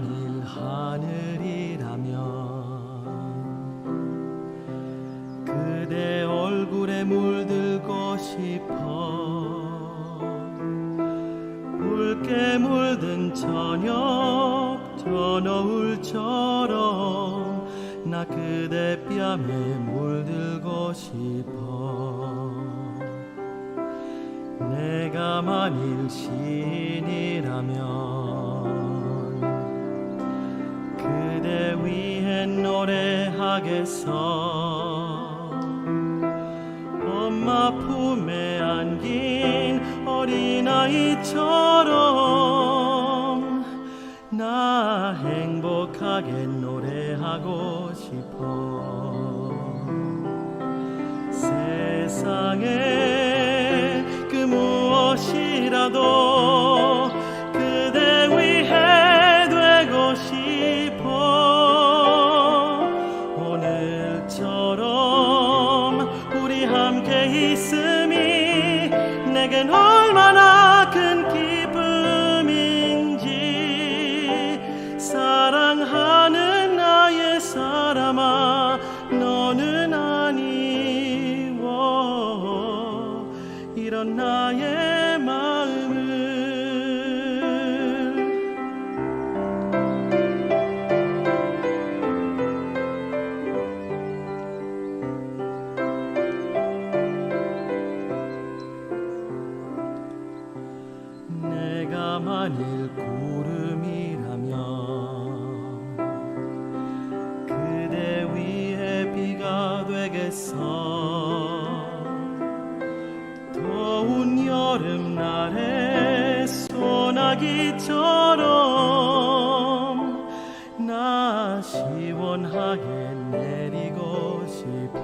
만일 하늘이라면 그대 얼굴에 물들고 싶어. 붉게 물든 저녁 저 노을처럼 나 그대 뺨에 물들고 싶어. 내가 만일 시인이라면 그대 위해 노래하겠어. 엄마 품에 안긴 어린아이처럼 나 행복하게 노래하고 싶어. 세상에 그 무엇이라도 그대 위해 되고 싶어. 오늘처럼 우리 함께 있음이 내겐 얼마나 큰 기쁨인지. 사랑하는 나의 사람아 너는 아니워. 이런 나의 마음을 내가 만일 구름이라면 그대 위에 비가 되겠어. 더운 여름날에 소나기처럼 나 시원하게 내리고 싶어.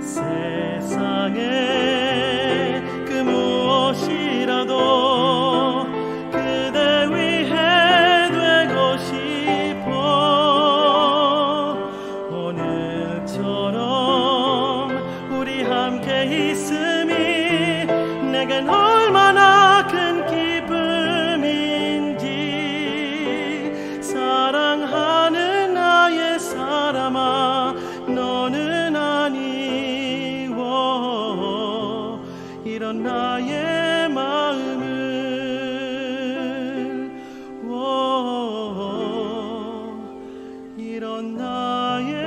세상에 그 무엇이라도 그대 위해 되고 싶어. 오늘처럼 우리 함께 있음이 내겐 얼마나 큰 기쁨인지. 사랑하는 나의 사람아 너는 아니워. 이런 나의 마음을 이런 나의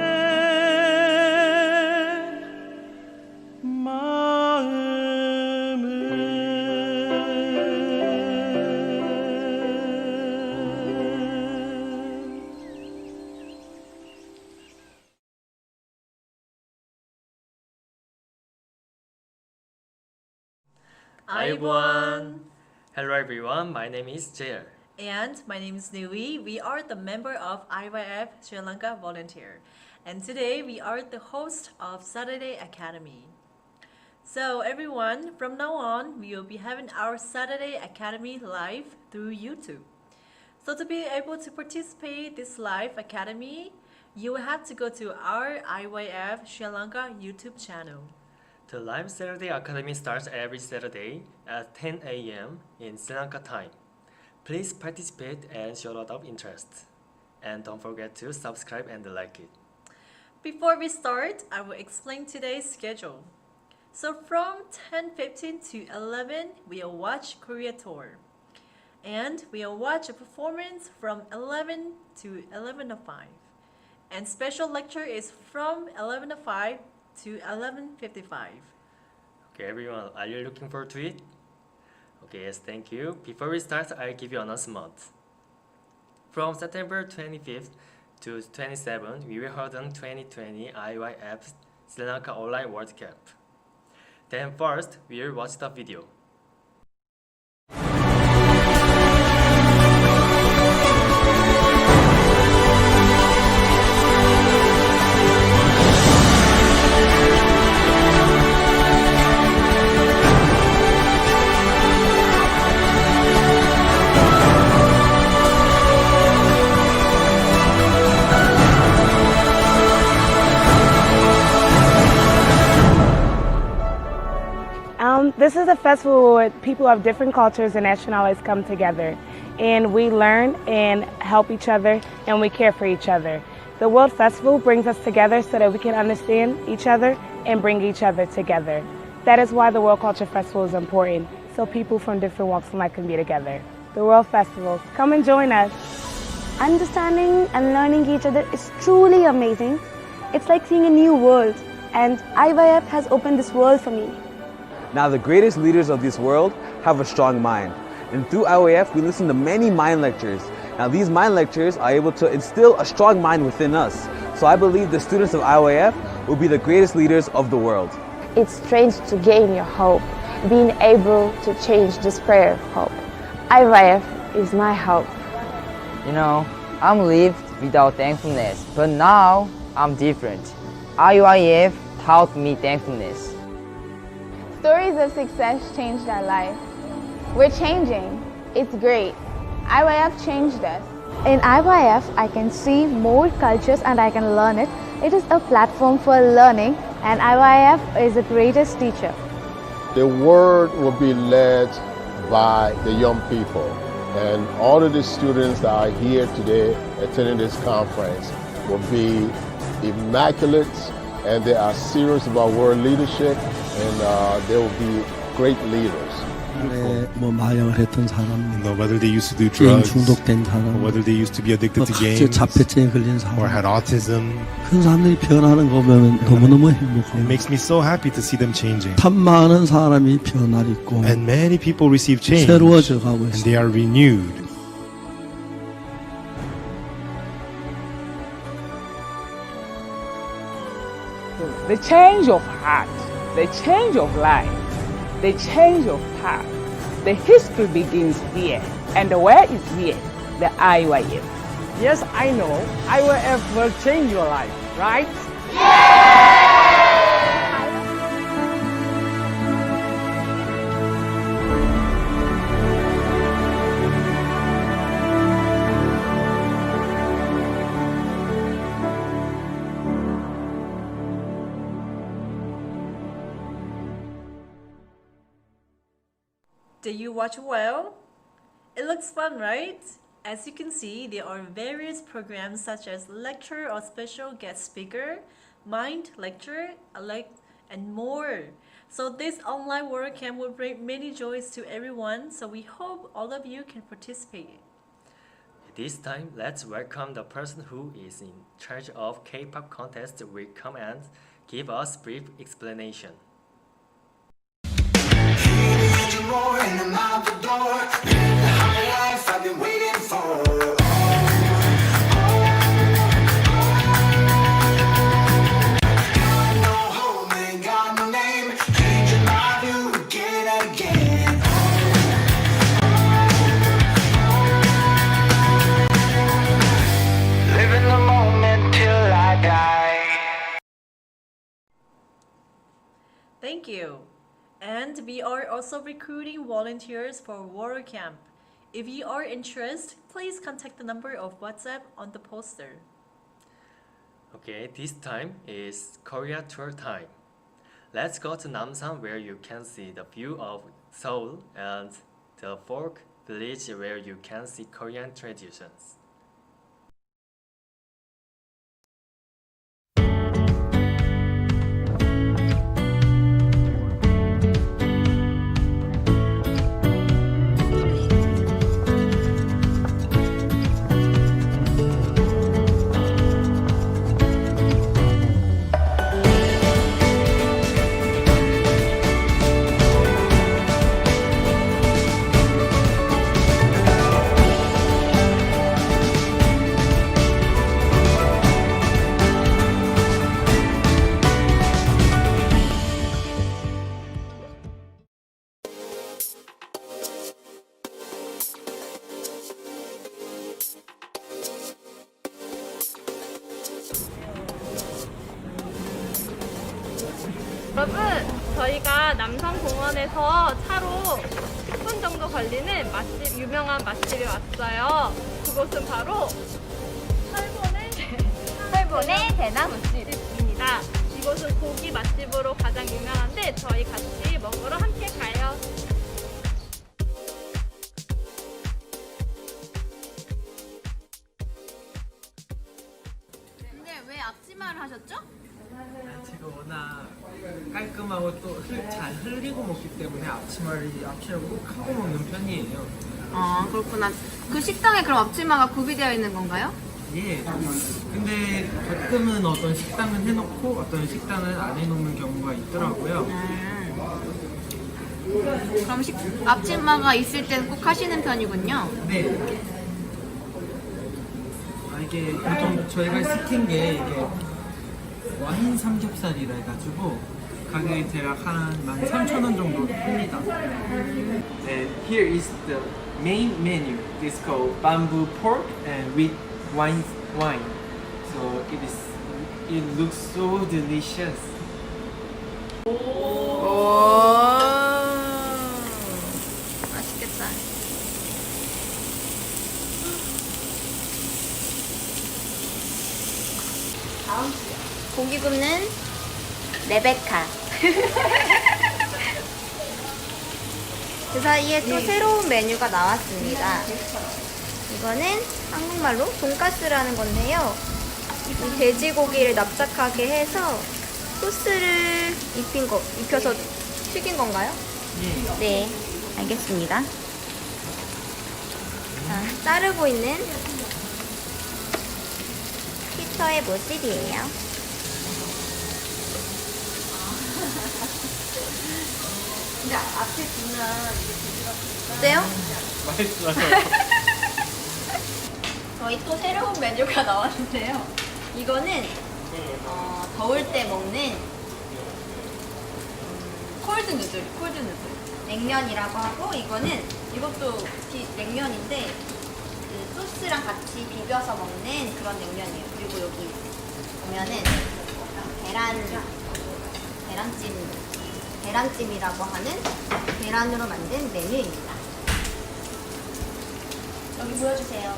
Hi everyone! Hello everyone, my name is JL. And my name is Nui. We are the member of IYF Sri Lanka Volunteer. And today we are the host of Saturday Academy. So everyone, from now on, we will be having our Saturday Academy live through YouTube. So to be able to participate this live academy, you will have to go to our IYF Sri Lanka YouTube channel. The live Saturday Academy starts every Saturday at 10 a.m. in Sri Lanka time. Please participate and show a lot of interest. And don't forget to subscribe and like it. Before we start, I will explain today's schedule. So from 10:15 to 11, we'll watch Korea Tour. And we'll watch a performance from 11 to 11:05. And special lecture is from 11:05 to 11:55. Okay everyone, are you looking forward to it? Okay, yes, thank you. Before we start, I'll give you an announcement. From September 25th to 27th, we will hold on 2020 IYF Sri Lanka Online World Cup. Then first, we will watch the video. This is a festival where people of different cultures and nationalities come together. and we learn and help each other and we care for each other. The World Festival brings us together so that we can understand each other and bring each other together. That is why the World Culture Festival is important, so people from different walks of life can be together. The World Festival, come and join us. Understanding and learning each other is truly amazing. It's like seeing a new world, and IYF has opened this world for me. Now the greatest leaders of this world have a strong mind. And through IYF, we listen to many mind lectures. Now these mind lectures are able to instill a strong mind within us. So I believe the students of IYF will be the greatest leaders of the world. It's strange to gain your hope, being able to change despair of hope. IYF is my hope. You know, I'm lived without thankfulness, but now I'm different. IYF taught me thankfulness. Stories of success changed our life. We're changing. It's great. IYF changed us. In IYF, I can see more cultures and I can learn it. It is a platform for learning, and IYF is the greatest teacher. The word will be led by the young people. And all of the students that are here today attending this conference will be immaculate, and they are serious about world leadership, and they will be great leaders. 마약을 했던 사람, whether they used to do 게임 drugs, 중독된 사람, or whether they used to be addicted to games, 자폐증에 걸린 사람, or had autism. 그 사람들이 변하는 거 보면 너무너무 행복해요. It makes me so happy to see them changing. 참 많은 사람이 변화를 있고, And many people receive change, 새로워져 가고 and 있어요. they are renewed. The change of heart, the change of life, the change of path. The history begins here. And where is here? The IYF. Yes, I know. IYF will change your life, right? Did you watch well? It looks fun, right? As you can see, there are various programs such as lecture or special guest speaker, mind lecture, and more. So this online work camp will bring many joys to everyone, so we hope all of you can participate. This time, let's welcome the person who is in charge of K-pop contest will come and give us brief explanation. Thank you. And we are also recruiting volunteers for Warrior Camp. If you are interested, please contact the number of WhatsApp on the poster. Okay, this time is Korea tour time. Let's go to Namsan where you can see the view of Seoul and the folk village where you can see Korean traditions. 여러분, 저희가 남성공원에서 차로 10분 정도 걸리는 맛집, 유명한 맛집에 왔어요. 그곳은 바로 철본의 대나무집입니다. 이곳은 고기 맛집으로 가장 유명한데 저희 같이 먹으러 함께 가요. 앞치마를 하셨죠? 제가 워낙 깔끔하고 또 잘 흘리고 먹기 때문에 앞치마를 꼭 하고 먹는 편이에요. 아 그렇구나. 그 식당에 그럼 앞치마가 구비되어 있는 건가요? 예. 근데 가끔은 어떤 식당은 해놓고 어떤 식당은 안 해놓는 경우가 있더라고요. 그럼 앞치마가 있을 땐 꼭 하시는 편이군요. 네. 이게 보통 저희가 시킨 게 이게 와인 삼겹살이라 해가지고 가격이 대략 한 13,000원 정도 합니다. And here is the main menu. It's called bamboo pork and with wine. So it looks so delicious. 맛있겠다. 다음 고기 굽는 레베카. 그 사이에 또 새로운 메뉴가 나왔습니다. 이거는 한국말로 돈가스라는 건데요. 이 돼지고기를 납작하게 해서 소스를 입혀서 튀긴 건가요? 네, 알겠습니다. 자, 자르고 있는 피터의 모습이에요. 근데 앞에 보면 어때요? 맛있어요. 저희 또 새로운 메뉴가 나왔는데요. 이거는 더울 때 먹는 콜드 누들. 냉면이라고 하고 이것도 냉면인데 그 소스랑 같이 비벼서 먹는 그런 냉면이에요. 그리고 여기 보면은 계란찜이라고 하는 계란으로 만든 메뉴입니다. 여기 보여주세요.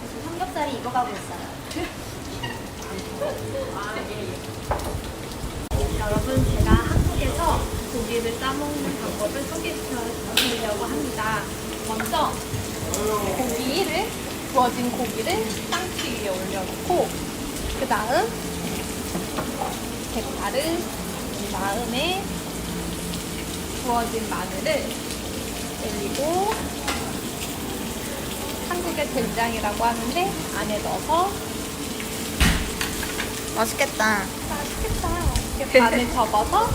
그래서 삼겹살이 익어가고 있어요. 여러분, 제가 한국에서 고기를 싸먹는 방법을 소개해드리려고 합니다. 먼저 구워진 고기를 상추 위에 올려놓고 그 다음 대파를, 그 다음에 구워진 마늘을 올리고 한국의 된장이라고 하는데 안에 넣어서 맛있겠다. 이렇게 반을 접어서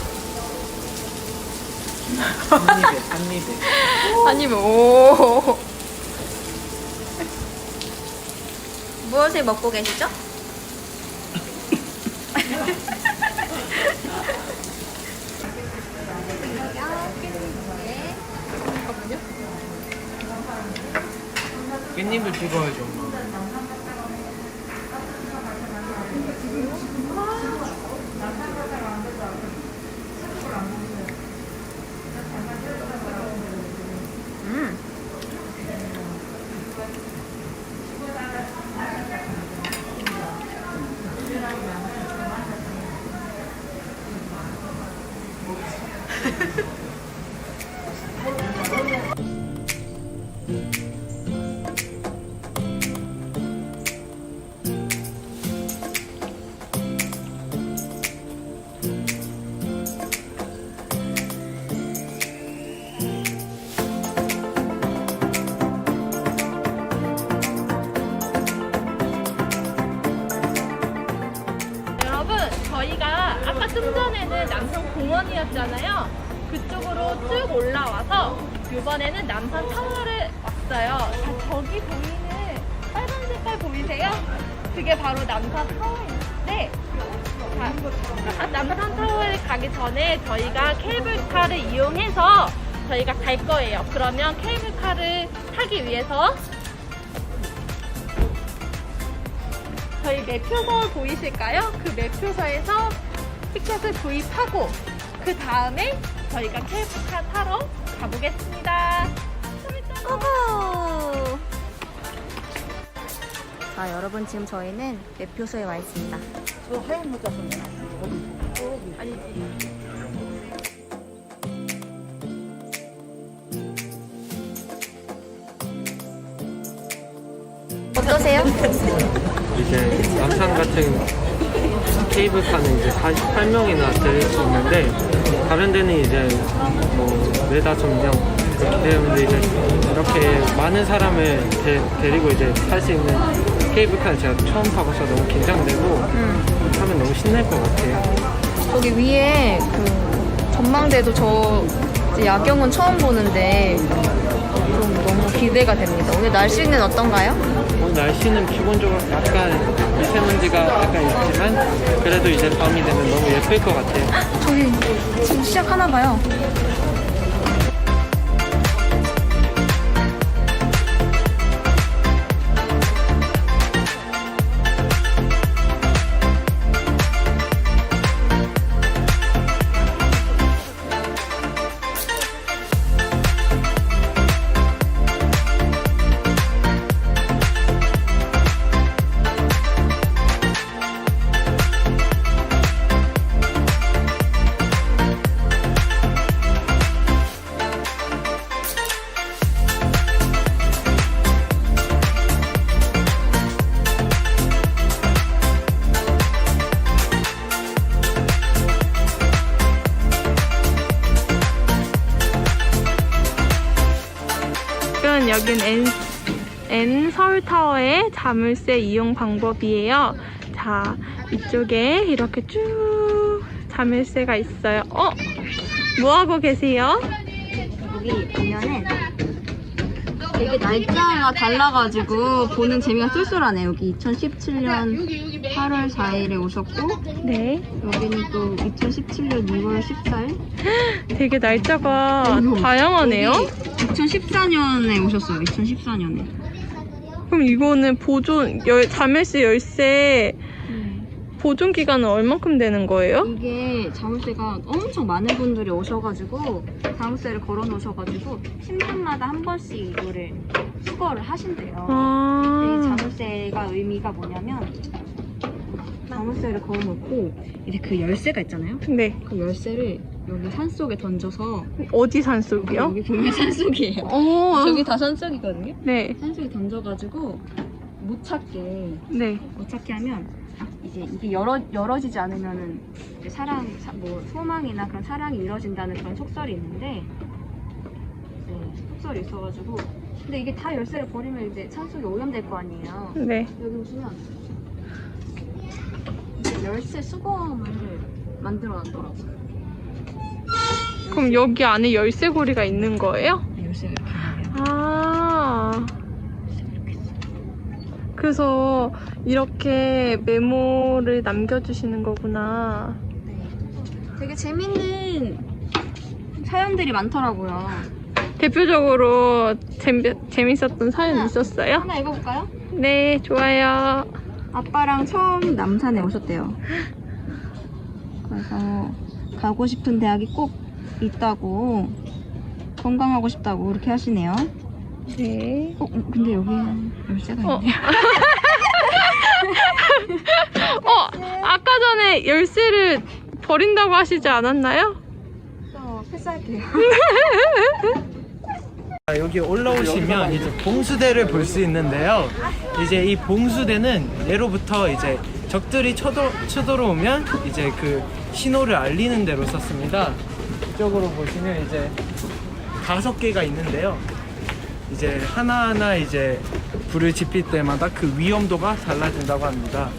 한 입에 오. 무엇을 먹고 계시죠? 깻잎을 찍어야죠, 엄마. 저희가 아까 좀 전에는 남산 공원이었잖아요. 그쪽으로 쭉 올라와서 이번에는 남산 타워를 왔어요. 자, 저기 보이는 빨간 색깔 보이세요? 그게 바로 남산 타워인데, 자, 남산 타워에 가기 전에 저희가 케이블카를 이용해서 저희가 갈 거예요. 그러면 케이블카를 타기 위해서 저희 매표소 보이실까요? 그 매표소에서 티켓을 구입하고 그 다음에 저희가 케이블카 타러 가보겠습니다. 고고! 자, 여러분, 지금 저희는 매표소에 와 있습니다. 저 하얀 모자 썼네. 아니지. 어떠세요? 이제 남산 같은 케이블카는 이제 48명이나 될 수 있는데 다른 데는 이제 뭐 4-5명 그렇게 되는데 이제 이렇게 많은 사람을 데리고 이제 탈 수 있는 케이블카는 제가 처음 타봐서 너무 긴장되고 타면 너무 신날 것 같아요. 저기 위에 그 전망대도 저 이제 야경은 처음 보는데 좀 너무 기대가 됩니다. 오늘 날씨는 어떤가요? 오늘 날씨는 기본적으로 약간 미세먼지가 약간 있지만 그래도 이제 밤이 되면 너무 예쁠 것 같아요. 저기 지금 시작하나 봐요. 여긴 N 서울타워의 자물쇠 이용 방법이에요. 자, 이쪽에 이렇게 쭉 자물쇠가 있어요. 뭐 하고 계세요? 여기 보면은 되게 날짜가 달라가지고 보는 재미가 쏠쏠하네. 여기 2017년 8월 4일에 오셨고, 네. 여기는 또 2017년 6월 14일. 되게 날짜가 다양하네요. 2014년에 오셨어요. 2014년에. 그럼 이거는 자물쇠 열쇠 보존 기간은 얼만큼 되는 거예요? 이게 자물쇠가 엄청 많은 분들이 오셔가지고 자물쇠를 걸어 놓으셔가지고 10년마다 한 번씩 이거를 수거를 하신대요. 이 자물쇠가 의미가 뭐냐면 자물쇠를 걸어 놓고 이제 그 열쇠가 있잖아요. 네. 그 열쇠를 여기 산속에 던져서. 어디 산속이요? 여기 보면 산속이에요. 저기 다 산속이거든요. 네. 산속에 던져가지고 못 찾게. 네. 못 찾게 하면 이제 이게 열어지지 않으면은 이제 뭐 소망이나 그런 사랑이 이루어진다는 그런 속설이 있는데, 속설이 있어가지고. 근데 이게 다 열쇠를 버리면 이제 산속에 오염될 거 아니에요. 네. 여기 보시면 열쇠 수거함을 만들어 놨더라고요. 그럼 여기 안에 열쇠고리가 있는 거예요? 네, 열쇠가 이렇게 그래서 이렇게 메모를 남겨주시는 거구나. 네. 되게 재밌는 사연들이 많더라고요. 대표적으로 재밌었던 사연 있었어요? 하나 읽어볼까요? 네, 좋아요. 아빠랑 처음 남산에 오셨대요. 그래서 가고 싶은 대학이 꼭 있다고, 건강하고 싶다고 이렇게 하시네요. 네. 근데 여기 열쇠가 있네요. 아까 전에 열쇠를 버린다고 하시지 않았나요? 패스할게요. 여기 올라오시면 이제 봉수대를 볼 수 있는데요. 이제 이 봉수대는 예로부터 이제 적들이 쳐들어오면 이제 그 신호를 알리는 데로 썼습니다. 이쪽으로 보시면 이제 5개가 있는데요. 이제 하나하나 이제 불을 지필 때마다 그 위험도가 달라진다고 합니다.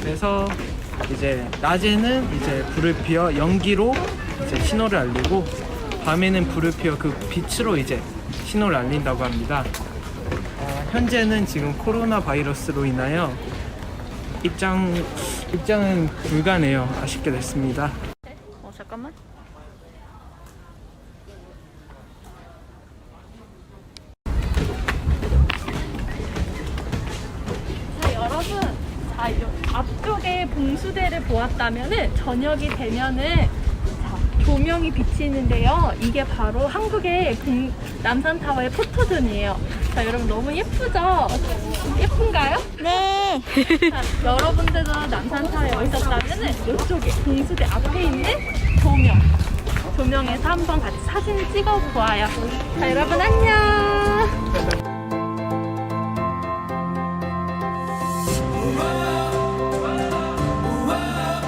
그래서 이제 낮에는 이제 불을 피워 연기로 이제 신호를 알리고, 밤에는 불을 피워 그 빛으로 이제 신호를 알린다고 합니다. 현재는 지금 코로나 바이러스로 인하여 입장은 불가네요. 아쉽게 됐습니다. 잠깐만. 자, 여러분, 앞쪽에 봉수대를 보았다면은 저녁이 되면은 조명이 비치는데요. 이게 바로 한국의 남산타워의 포토존이에요. 자, 여러분 너무 예쁘죠? 예쁜가요? 네. 자, 여러분들도 남산타워에 오셨다면 이쪽에 봉수대 앞에 있는 조명에서 한번 같이 사진을 찍어 보아요. 자, 여러분 안녕. 우와, 우와, 우와.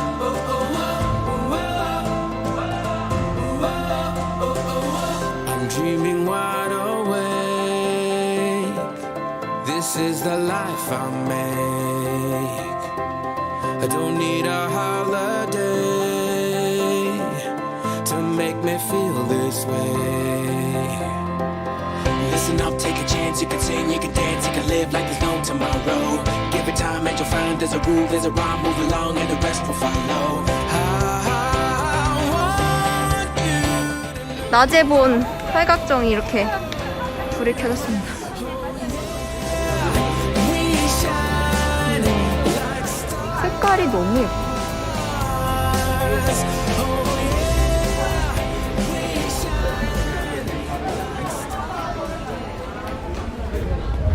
This is the life I make. I don't need a holiday to make me feel this way. Listen up, take a chance. You can sing, you can dance, you can live like there's no tomorrow. Give it time and you'll find there's a rule, there's a rhyme. Move along and the rest will follow. 낮에 본 팔각정이 이렇게 불이 켜졌습니다. 색깔이 너무 예뻐.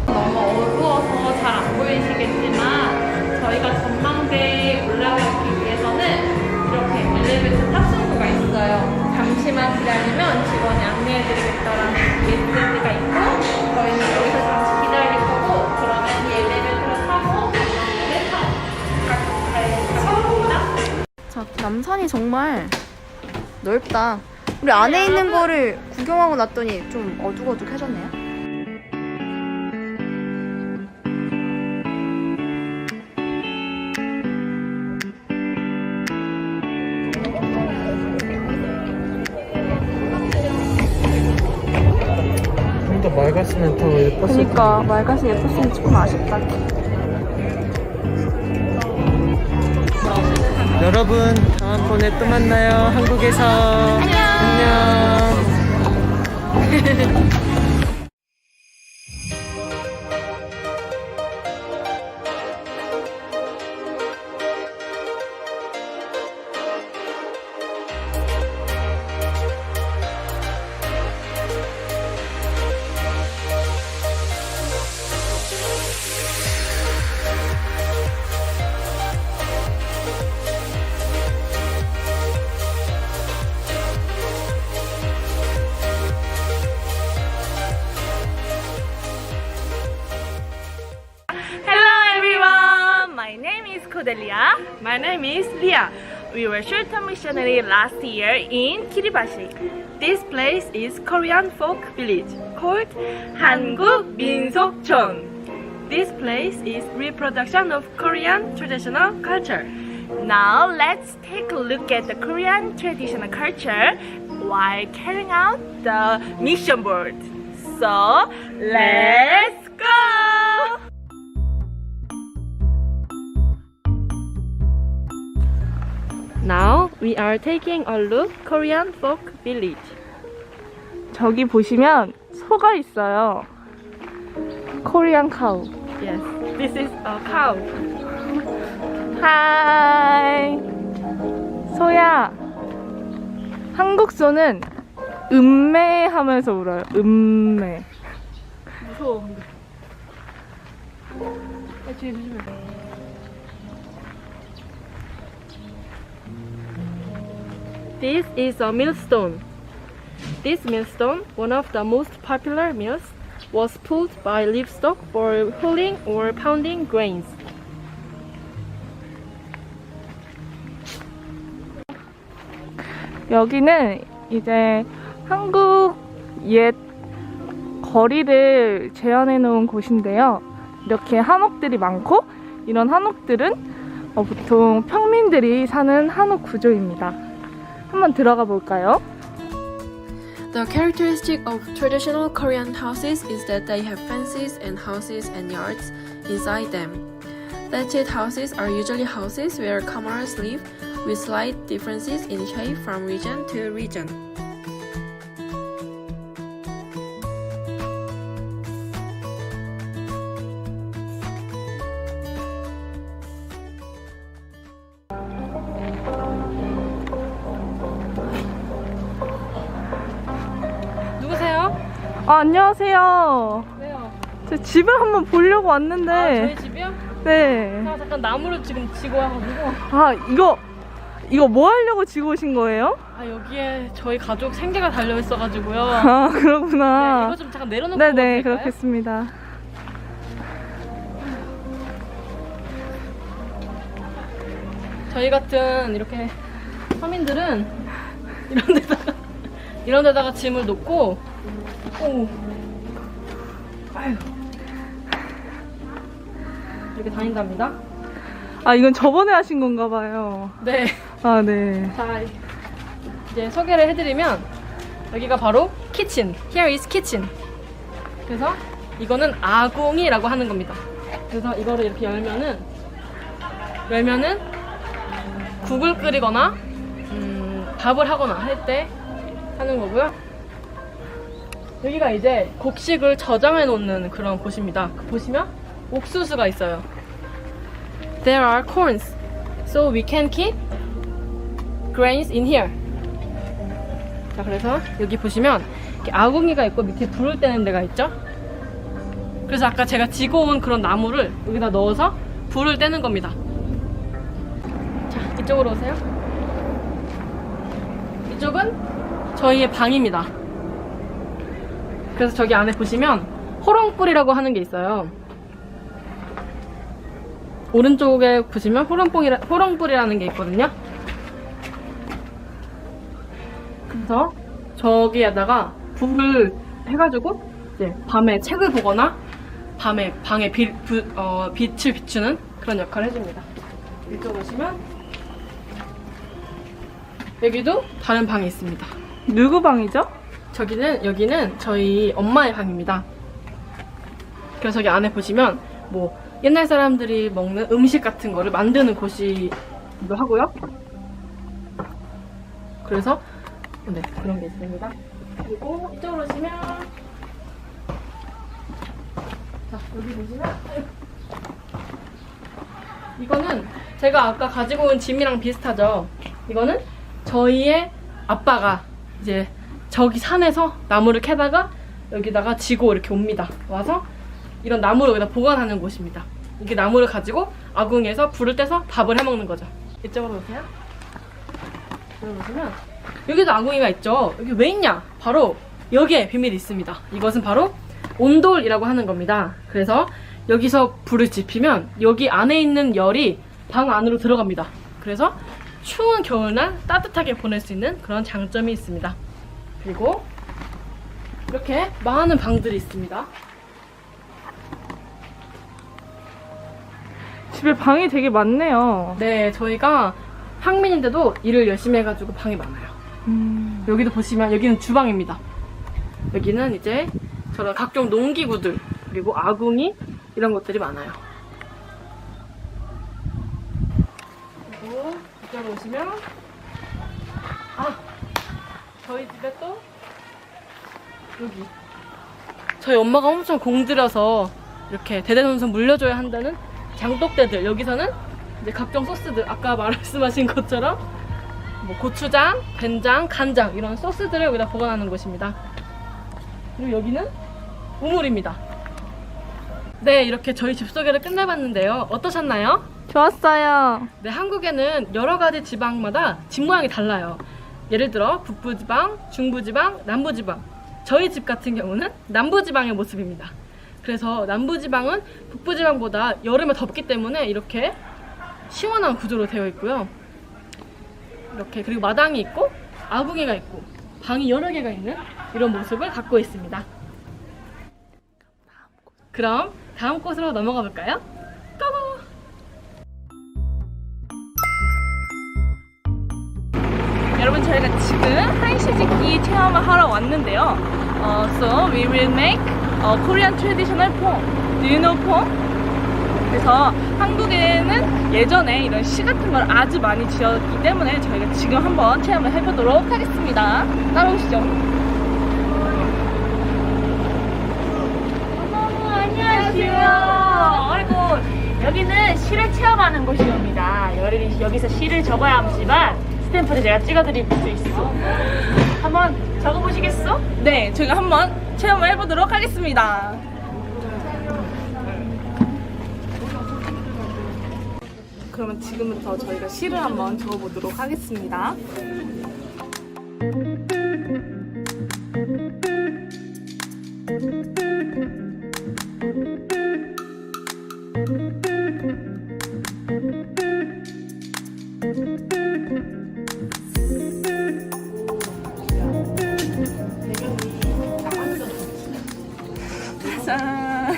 너무 어두워서 잘 안 보이시겠지만 저희가 전망대에 올라가기 위해서는 이렇게 엘리베이터 탑승구가 있어요. 잠시만 기다리면 직원이 안내해드리겠다라는 메시지가 있고 저희는 여기서 잠시 기다릴 거고 그러면 이 엘리베이터를 타고 전망대를 가겠습니다. 자, 남산이 정말 넓다. 우리 안에 있는 거를 구경하고 났더니 좀 어둑어둑해졌네요. 좀 더 맑았으면 더 예뻤을 텐데. 그러니까 맑아서 예뻤으면 조금 아쉽다. 여러분 다음번에 또 만나요. 한국에서. 안녕. My name is Lia. We were short-term missionary last year in Kiribati. This place is Korean folk village called 한국 민속촌. This place is reproduction of Korean traditional culture. Now let's take a look at the Korean traditional culture while carrying out the mission board. So let's go! Now we are taking a look Korean folk village. 저기 보시면 소가 있어요. Korean cow. Yes, this is a cow. Hi. 소야. 한국 소는 음매하면서 울어요. 음매. 무서워. 뒤에 조심해. This is a millstone. This millstone, one of the most popular mills, was pulled by livestock for pulling or pounding grains. 여기는 이제 한국 옛 거리를 재현해 놓은 곳인데요. 이렇게 한옥들이 많고 이런 한옥들은 보통 평민들이 사는 한옥 구조입니다. 한번 들어가 볼까요? The characteristic of traditional Korean houses is that they have fences and houses and yards inside them. Thatched houses are usually houses where commoners live, with slight differences in shape from region to region. 누구세요? 안녕하세요. 왜요? 저 집을 한번 보려고 왔는데. 저희 집이요? 네. 잠깐 나무를 지금 지고 와가지고. 이거 뭐 하려고 지고 오신 거예요? 여기에 저희 가족 생계가 달려 있어가지고요. 그렇구나. 네, 이거 좀 잠깐 내려놓고 네네, 될까요? 그렇겠습니다. 저희 같은 이렇게 서민들은 이런 데다가 짐을 놓고 아유. 이렇게 다닌답니다. 아, 이건 저번에 하신 건가 봐요. 네. 아, 네. 자, 이제 소개를 해드리면 여기가 바로 키친. Here is kitchen. 그래서 이거는 아궁이라고 하는 겁니다. 그래서 이거를 이렇게 열면은 국을 끓이거나 밥을 하거나 할 때 하는 거고요. 여기가 이제 곡식을 저장해 놓는 그런 곳입니다. 보시면 옥수수가 있어요. There are corns, so we can keep grains in here. 자, 그래서 여기 보시면 이렇게 아궁이가 있고 밑에 불을 떼는 데가 있죠. 그래서 아까 제가 지고 온 그런 나무를 여기다 넣어서 불을 떼는 겁니다. 자, 이쪽으로 오세요. 이쪽은 저희의 방입니다. 그래서 저기 안에 보시면 호롱불이라고 하는 게 있어요. 오른쪽에 보시면 호롱불이라는 게 있거든요. 그래서 저기에다가 불을 해가지고 이제 밤에 책을 보거나 밤에 방에 빛을 비추는 그런 역할을 해줍니다. 이쪽 보시면 여기도 다른 방이 있습니다. 누구 방이죠? 여기는 저희 엄마의 방입니다. 그래서 저기 안에 보시면 뭐 옛날 사람들이 먹는 음식 같은 거를 만드는 곳이기도 하고요. 그래서 네, 그런 게 있습니다. 그리고 이쪽으로 오시면 자, 여기 보시면 이거는 제가 아까 가지고 온 짐이랑 비슷하죠. 이거는 저희의 아빠가 이제 저기 산에서 나무를 캐다가 여기다가 지고 이렇게 옵니다. 와서 이런 나무를 여기다 보관하는 곳입니다. 이게 나무를 가지고 아궁이에서 불을 떼서 밥을 해먹는 거죠. 이쪽으로 오세요. 여기 보시면 여기도 아궁이가 있죠. 여기 왜 있냐? 바로 여기에 비밀이 있습니다. 이것은 바로 온돌이라고 하는 겁니다. 그래서 여기서 불을 지피면 여기 안에 있는 열이 방 안으로 들어갑니다. 그래서 추운 겨울날 따뜻하게 보낼 수 있는 그런 장점이 있습니다. 그리고 이렇게 많은 방들이 있습니다. 집에 방이 되게 많네요. 네, 저희가 학민인데도 일을 열심히 해가지고 방이 많아요. 여기도 보시면 여기는 주방입니다. 여기는 이제 저런 각종 농기구들 그리고 아궁이 이런 것들이 많아요. 그리고 이쪽으로 오시면 저희 집에 또 여기 저희 엄마가 엄청 공들여서 이렇게 대대손손 물려줘야 한다는 장독대들. 여기서는 이제 각종 소스들 아까 말씀하신 것처럼 뭐 고추장, 된장, 간장 이런 소스들을 여기다 보관하는 곳입니다. 그리고 여기는 우물입니다. 네, 이렇게 저희 집 소개를 끝내봤는데요. 어떠셨나요? 좋았어요. 네, 한국에는 여러 가지 지방마다 집 모양이 달라요. 예를 들어 북부지방, 중부지방, 남부지방. 저희 집 같은 경우는 남부지방의 모습입니다. 그래서 남부지방은 북부지방보다 여름에 덥기 때문에 이렇게 시원한 구조로 되어 있고요. 이렇게 그리고 마당이 있고 아궁이가 있고 방이 여러 개가 있는 이런 모습을 갖고 있습니다. 그럼 다음 곳으로 넘어가 볼까요? 고고! 여러분, 저희가 지금 한시짓기 체험을 하러 왔는데요. So we will make a Korean traditional pong. Do you know pong? 그래서 한국에는 예전에 이런 시 같은 걸 아주 많이 지었기 때문에 저희가 지금 한번 체험을 해보도록 하겠습니다. 따라오시죠. 안녕하세요. 아이고, 여기는 시를 체험하는 곳입니다. 여기서 시를 적어야 하지만 스탬프를 제가 찍어드릴 수 있어. 한번 적어보시겠어? 네, 저희가 한번 체험을 해보도록 하겠습니다. 그러면 지금부터 저희가 시를 한번 적어보도록 하겠습니다. 짠!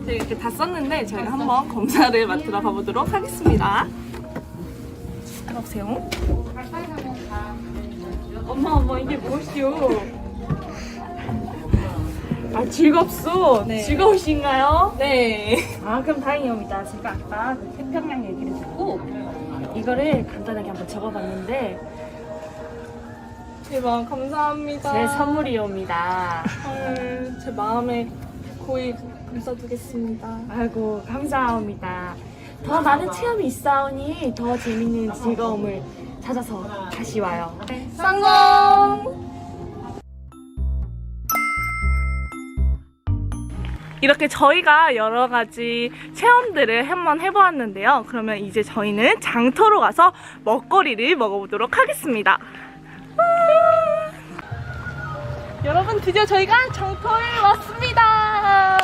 저희 이렇게 다 썼는데 저희가 한번 검사를 맡으러 가보도록 하겠습니다. 따라오세요. 어머 이게 무엇이요? 아 즐겁소? 네. 즐거우신가요? 네. 아 그럼 다행이옵니다. 제가 아까 그 태평양 얘기를 듣고 이거를 간단하게 한번 적어봤는데 대박 감사합니다. 제 선물이옵니다. 헐, 제 마음에 고이 감싸두겠습니다. 아이고 감사합니다. 더 많은 체험이 있사오니 더 재밌는 즐거움을 찾아서 다시 와요. 성공! 이렇게 저희가 여러 가지 체험들을 한번 해보았는데요. 그러면 이제 저희는 장터로 가서 먹거리를 먹어보도록 하겠습니다. 여러분 드디어 저희가 장터에 왔습니다.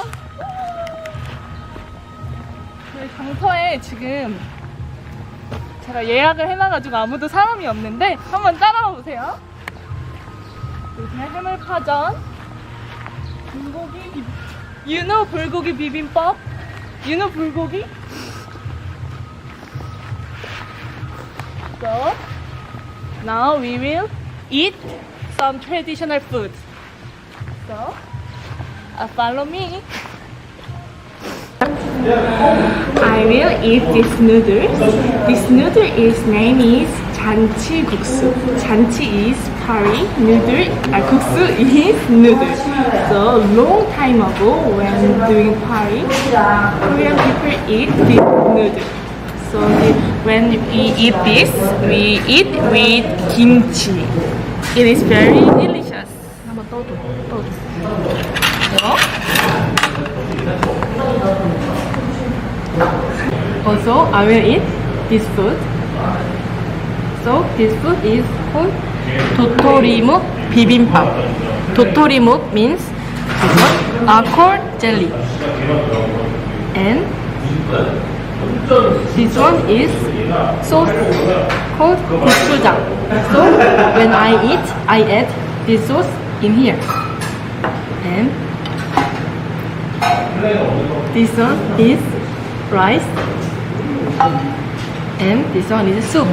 저희 장터에 지금 제가 예약을 해놔가지고 아무도 사람이 없는데 한번 따라와 보세요. 요즘에 해물파전, 불고기 유노 불고기 비빔밥, 유노 불고기. So now we will eat some traditional food. So follow me. I will eat this noodle. This noodle is name is 잔치 국수. 잔치 is curry, noodle, 국수 is noodle. So long time ago when doing curry, Korean people eat this noodle. So when we eat this, we eat with kimchi. It is very delicious. 한번 떠주세요. Also, I will eat this food. So, this food is called 도토리묵 비빔밥. 도토리묵 means corn jelly. And this one is sauce called 고추장. So, when I eat, I add this sauce in here. And this one is rice. And this one is soup.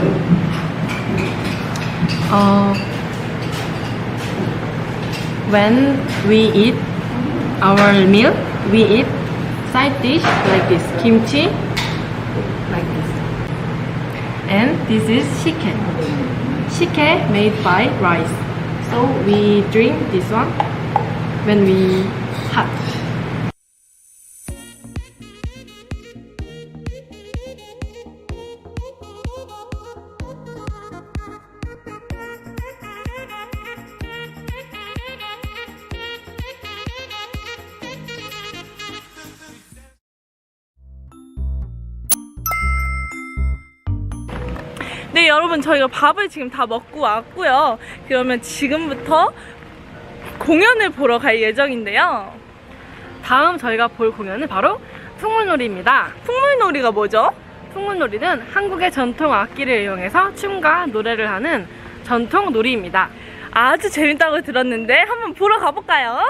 When we eat our meal, we eat side dish like this, kimchi, like this. And this is shike. Shike made by rice. So we drink this one when we hot. 네, 여러분 저희가 밥을 지금 다 먹고 왔고요. 그러면 지금부터 공연을 보러 갈 예정인데요. 다음 저희가 볼 공연은 바로 풍물놀이입니다. 풍물놀이가 뭐죠? 풍물놀이는 한국의 전통 악기를 이용해서 춤과 노래를 하는 전통 놀이입니다. 아주 재밌다고 들었는데 한번 보러 가볼까요?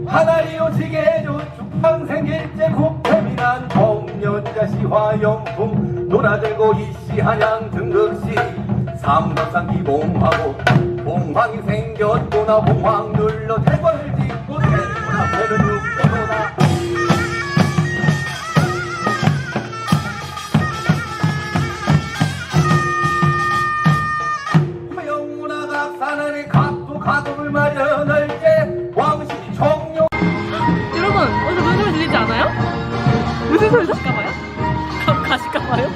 하나리요 지게요 축방생일제 국패미난 공연자시 화영품 놀아들고 이시한양 등극시 삼덕산 기봉하고 봉황이 생겼구나 봉황 눌러 대권을 짓고 대구나 보는 육도나 영문화가 사나리 각도 가동을 마련할 때 왕시 청룡 여러분, 어디서 무슨 소리 들리지 않아요? 무슨 소리 가실까봐요? 가실까봐요?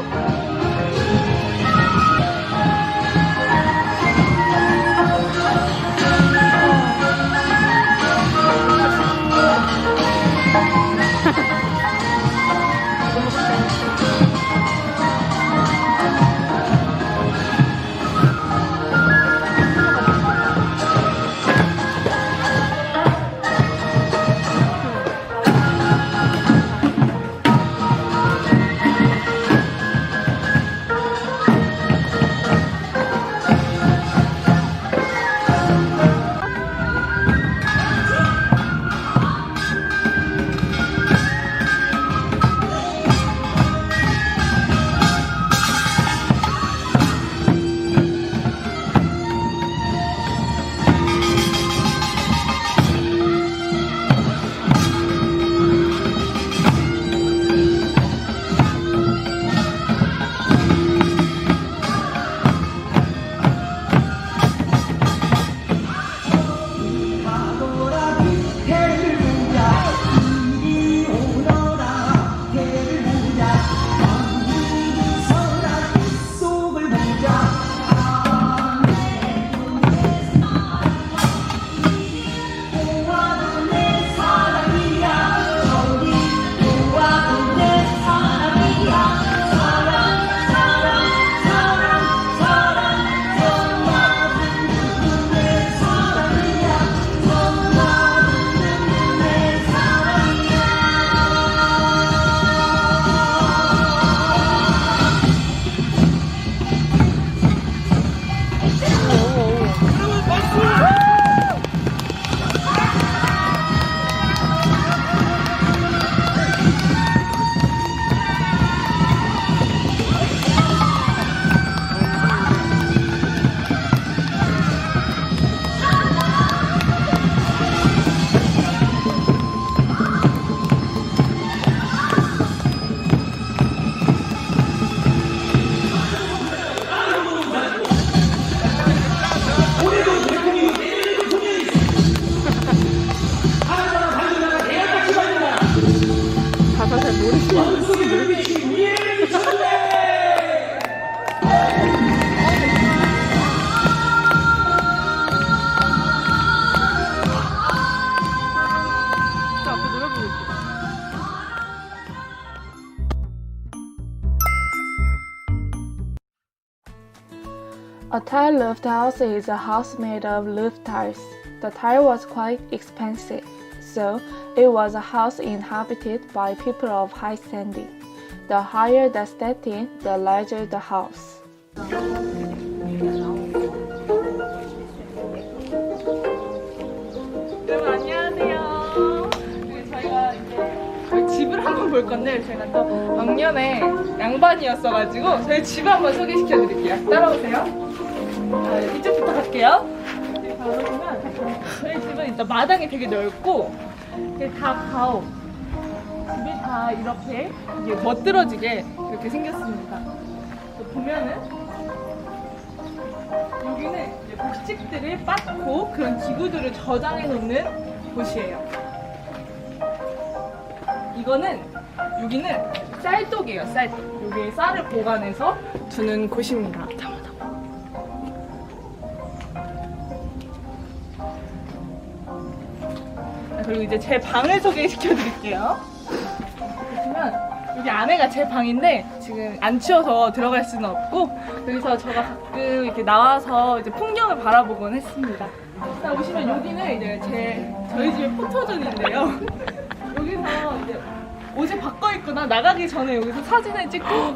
A tile roofed house is a house made of roof tiles. The tile was quite expensive, so it was a house inhabited by people of high standing. The higher the standing, the larger the house. 여러분 안녕하세요. 저희가 이제 저희 집을 한번 볼 건데 제가 또 작년에 양반이었어가지고 저희 집을 한번 소개시켜드릴게요. 따라오세요. 이쪽부터 갈게요. 바로 보면 저희 집은 일단 마당이 되게 넓고 이게 다 가오. 집이 다 이렇게 이게 멋들어지게 이렇게 생겼습니다. 보면은 여기는 이제 곡식들을 빻고 그런 기구들을 저장해 놓는 곳이에요. 여기는 쌀독이에요. 쌀독. 여기에 쌀을 보관해서 두는 곳입니다. 그리고 이제 제 방을 소개시켜 드릴게요. 보시면 여기 안에가 제 방인데 지금 안 추워서 들어갈 수는 없고 여기서 제가 가끔 이렇게 나와서 이제 풍경을 바라보곤 했습니다. 자, 보시면 여기는 이제 저희 집의 포토존인데요. 여기서 이제 옷을 바꿔 입거나 나가기 전에 여기서 사진을 찍고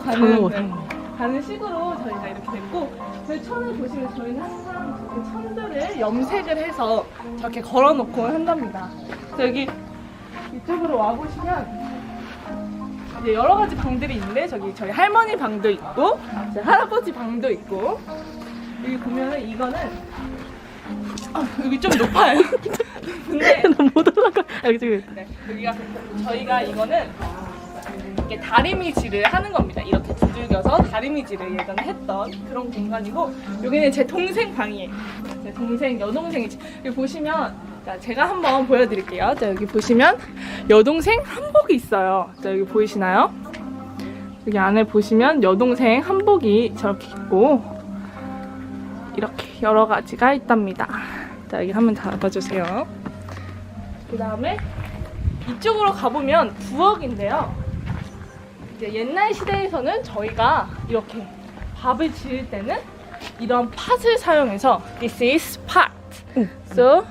가는 식으로 저희가 이렇게 됐고 저희 천을 보시면 저희는 항상 그 천들을 염색을 해서 저렇게 걸어놓고 한답니다. 여기 이쪽으로 와보시면 이제 여러 가지 방들이 있는데 저기 저희 할머니 방도 있고 저희 할아버지 방도 있고 여기 보면은 이거는 여기 좀 높아요. 근데 못 올라가. 네, 여기가 저희가 이거는 이렇게 다리미질을 하는 겁니다. 이렇게 두들겨서 다리미질을 예전에 했던 그런 공간이고 여기는 제 동생 방이에요. 제 동생 여동생이 여기 보시면 자, 제가 한번 보여드릴게요. 자, 여기 보시면 여동생 한복이 있어요. 자, 여기 보이시나요? 여기 안에 보시면 여동생 한복이 저렇게 있고 이렇게 여러 가지가 있답니다. 자, 여기 한번 잡아주세요. 그 다음에 이쪽으로 가보면 부엌인데요. 이제 옛날 시대에서는 저희가 이렇게 밥을 지을 때는 이런 팥을 사용해서 This is pot. So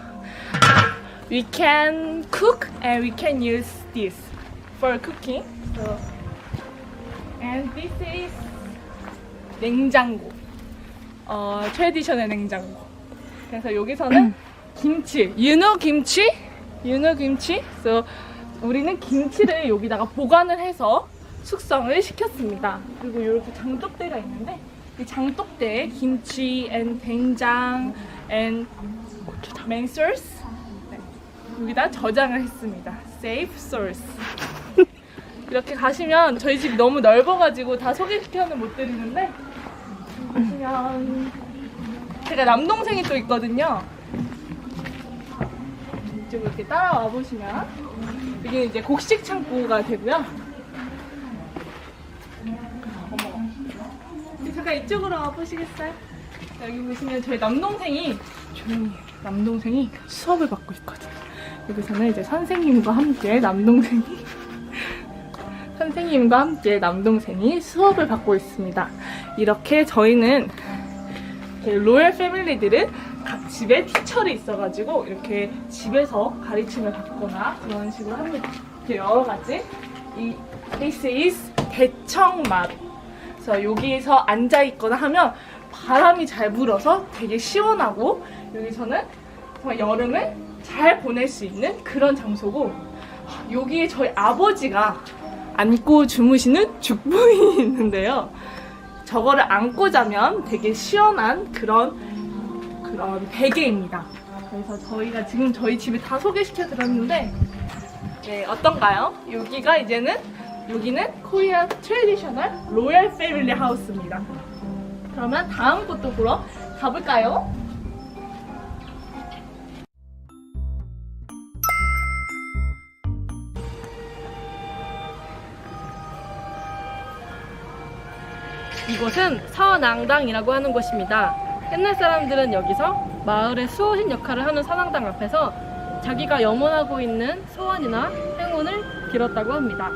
we can cook and we can use this for cooking. So, and this is 냉장고. 트레디셔널 냉장고. 그래서 여기서는 김치, you know 김치? So 우리는 김치를 여기다가 보관을 해서 숙성을 시켰습니다. 그리고 이렇게 장독대가 있는데 이 장독대에 김치, 된장, main source 여기다 저장을 했습니다. Safe source. 이렇게 가시면 저희 집이 너무 넓어가지고 다 소개시켜는 못 드리는데 보시면 제가 남동생이 또 있거든요. 이쪽으로 이렇게 따라와 보시면 여기는 이제 곡식 창고가 되고요. 잠깐 이쪽으로 와 보시겠어요? 여기 보시면 저희 남동생이 조용히 해요. 남동생이 수업을 받고 있거든요. 여기서는 이제 선생님과 함께 남동생이 수업을 받고 있습니다. 이렇게 저희는 로열 패밀리들은 각 집에 티처를 있어가지고 이렇게 집에서 가르침을 받거나 그런 식으로 합니다. 이렇게 여러 가지. This is 대청마루. 그래서 여기에서 앉아 있거나 하면 바람이 잘 불어서 되게 시원하고 여기서는 정말 여름을 잘 보낼 수 있는 그런 장소고 여기에 저희 아버지가 안고 주무시는 죽부인이 있는데요. 저거를 안고 자면 되게 시원한 그런 베개입니다. 그래서 저희가 지금 저희 집을 다 소개시켜 드렸는데 네, 어떤가요? 여기는 코리아 트레디셔널 로얄 패밀리 하우스입니다. 그러면 다음 곳도 보러 가볼까요? 이곳은 서낭당이라고 하는 곳입니다. 옛날 사람들은 여기서 마을의 수호신 역할을 하는 서낭당 앞에서 자기가 염원하고 있는 소원이나 행운을 빌었다고 합니다.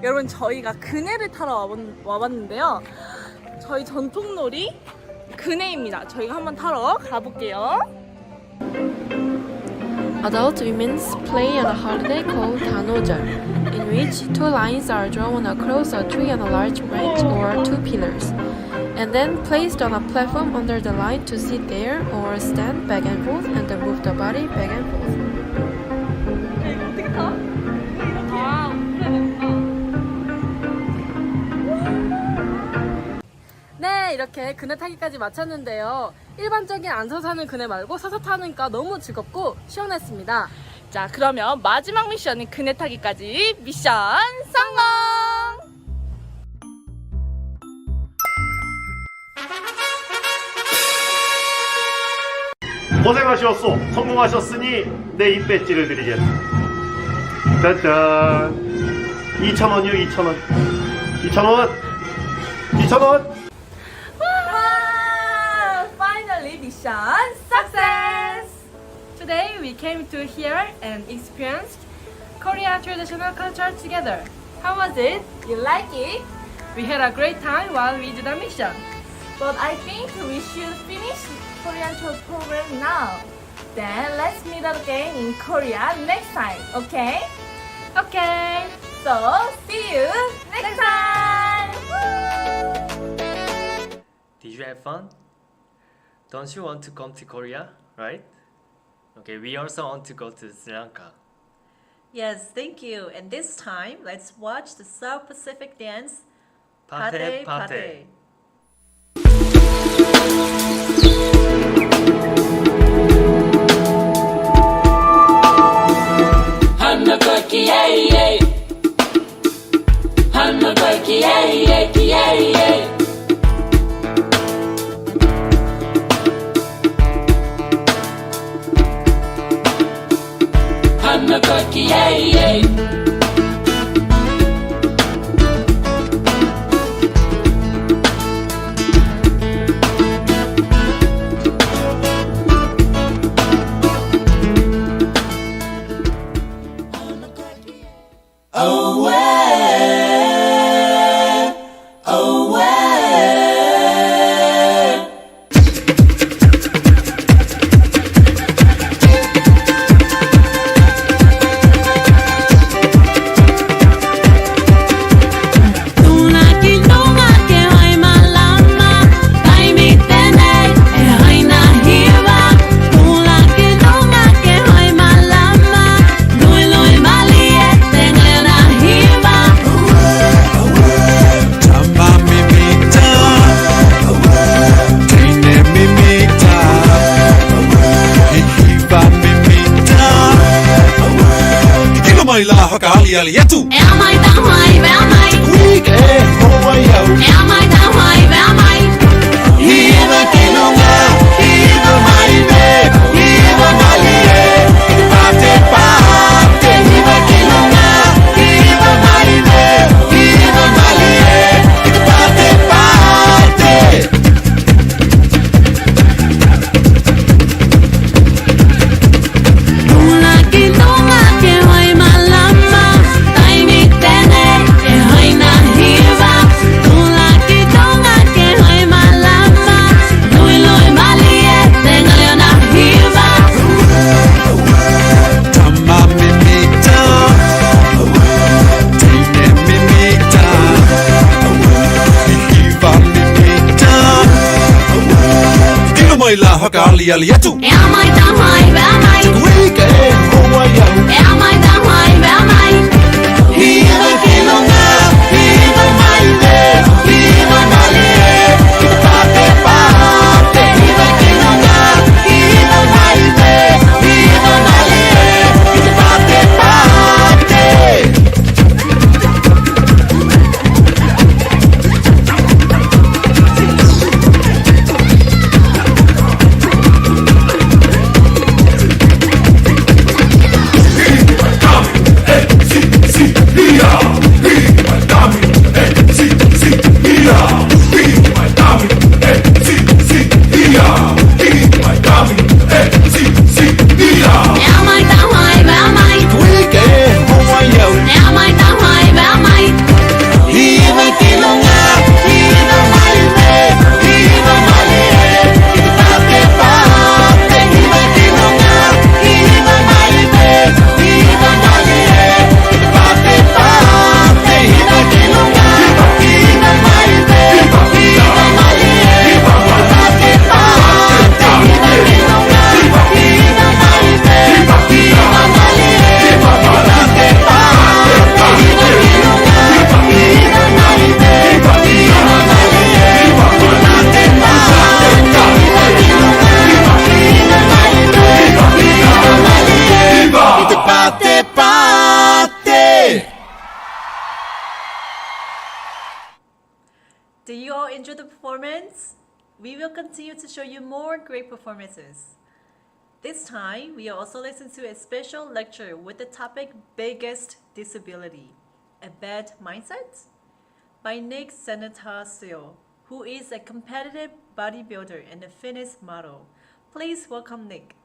여러분 저희가 그네를 타러 와봤는데요. 저희 전통놀이 그네입니다. 저희가 한번 타러 가볼게요. Adult women play on a holiday called 단오절, in which two lines are drawn across a tree on a large branch or two pillars, and then placed on a platform under the line to sit there or stand back and forth and move the body back and forth. 이거 어떻게 타? 네, 이렇게 그네 타기까지 마쳤는데요. 일반적인 앉아서 타는 그네 말고 서서 타니까 너무 즐겁고 시원했습니다. 자, 그러면 마지막 미션인 그네 타기까지 미션 성공! 고생하셨소. 성공하셨으니 내 이 배지를 드리겠다. 짜잔. 2,000원이요, 2,000원. 2,000원. 2,000원. Finally, mission success! Today we came to here and experienced Korea traditional culture together. How was it? You like it? We had a great time while we did the mission. But I think we should finish Korean tour program now. Then let's meet again in Korea next time, okay? Okay. So see you next time. Did you have fun? Don't you want to come to Korea, right? Okay, we also want to go to Sri Lanka. Yes, thank you. And this time, let's watch the South Pacific dance, Pate Pate. Am I down high? Where am I? We can go away. Am I down high? Where am I? Hiva kilunga, hiva maive, hiva malie, pate pate. Hiva kilunga, hiva maive, hiva malie, pate pate. Tuna kilunga ke hoy malama, taimi tene ke hoy na hiva. Tuna kilunga ke hoy malama, lui lui malie tenga na hiva. Tama mimita, tine mimita, hiva mimita. Dino mai la hakali aliatu. Am I down high? Where am I? Weekend, oh I Am I down high? Where am I? Hiva kilunga, hiva maive, hiva malie, pate pate. Hiva kilunga, hiva maive, hiva malie, pate pate. Come, hey, show you more great performances. This time, we also listen to a special lecture with the topic Biggest Disability, a Bad Mindset? By Nick Sanatacio, who is a competitive bodybuilder and a fitness model. Please welcome Nick.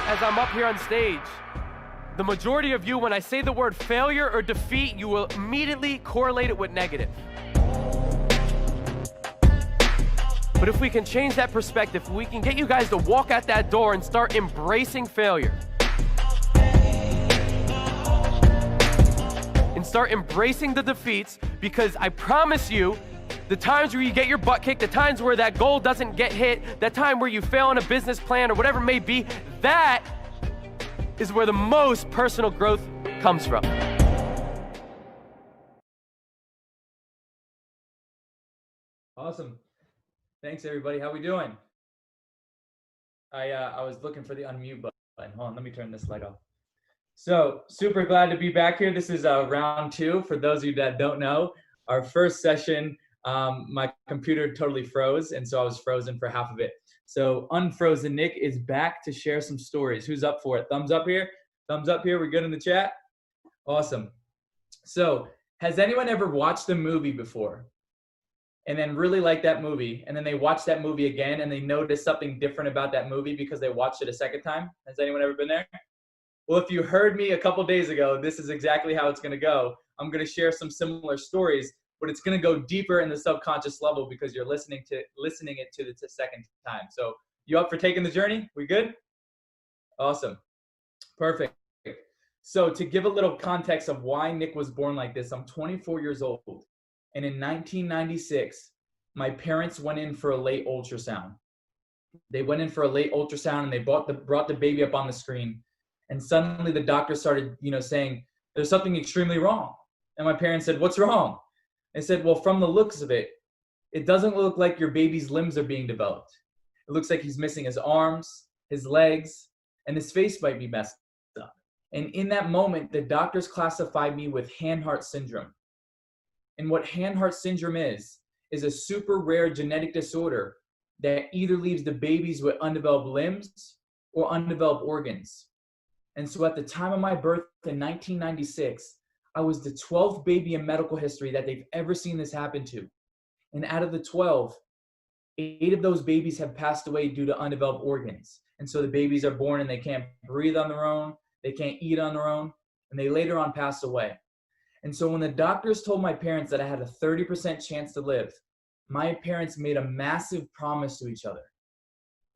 As I'm up here on stage, the majority of you, when I say the word failure or defeat, you will immediately correlate it with negative. But if we can change that perspective, we can get you guys to walk out that door and start embracing failure. And start embracing the defeats, because I promise you, the times where you get your butt kicked, the times where that goal doesn't get hit, that time where you fail on a business plan or whatever it may be, that is where the most personal growth comes from. Awesome. Thanks, everybody. How we doing? I was looking for the unmute button. Hold on, let me turn this light off. So, super glad to be back here. This is round 2. For those of you that don't know, our first session, my computer totally froze, and so I was frozen for half of it. So, Unfrozen Nick is back to share some stories. Who's up for it? Thumbs up here. Thumbs up here. We're good in the chat? Awesome. So, has anyone ever watched a movie before and then really liked that movie, and then they watch that movie again and they notice something different about that movie because they watched it a second time? Has anyone ever been there? Well, if you heard me a couple days ago, this is exactly how it's going to go. I'm going to share some similar stories, but it's going to go deeper in the subconscious level because you're listening it to the second time. So, you up for taking the journey? We good? Awesome. Perfect. So, to give a little context of why Nick was born like this, I'm 24 years old. And in 1996, my parents went in for a late ultrasound. They went in for a late ultrasound and they brought the baby up on the screen. And suddenly the doctor started, saying, there's something extremely wrong. And my parents said, what's wrong? They said, well, from the looks of it, it doesn't look like your baby's limbs are being developed. It looks like he's missing his arms, his legs, and his face might be messed up. And in that moment, the doctors classified me with hand-heart syndrome. And what hand-heart syndrome is a super rare genetic disorder that either leaves the babies with undeveloped limbs or undeveloped organs. And so at the time of my birth in 1996, I was the 12th baby in medical history that they've ever seen this happen to. And out of the 12, 8 of those babies have passed away due to undeveloped organs. And so the babies are born and they can't breathe on their own, they can't eat on their own, and they later on pass away. And so when the doctors told my parents that I had a 30% chance to live, my parents made a massive promise to each other.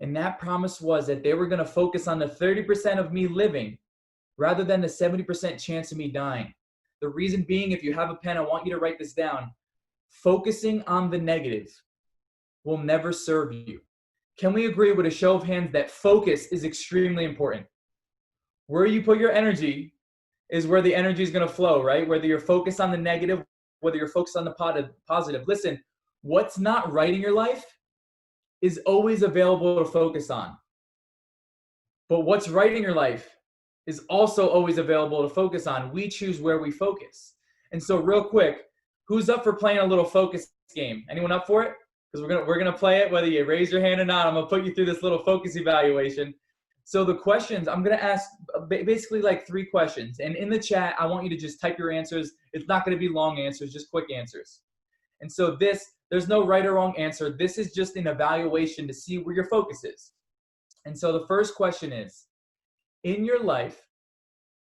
And that promise was that they were going to focus on the 30% of me living rather than the 70% chance of me dying. The reason being, if you have a pen, I want you to write this down. Focusing on the negative will never serve you. Can we agree with a show of hands that focus is extremely important? Where you put your energy is where the energy is going to flow, right? Whether you're focused on the negative, whether you're focused on the positive. Listen, what's not right in your life is always available to focus on. But what's right in your life is also always available to focus on. We choose where we focus. And so real quick, who's up for playing a little focus game? Anyone up for it? Because we're gonna play it, whether you raise your hand or not. I'm gonna put you through this little focus evaluation. So the questions, I'm gonna ask basically like 3 questions. And in the chat, I want you to just type your answers. It's not gonna be long answers, just quick answers. And so there's no right or wrong answer. This is just an evaluation to see where your focus is. And so the first question is, in your life,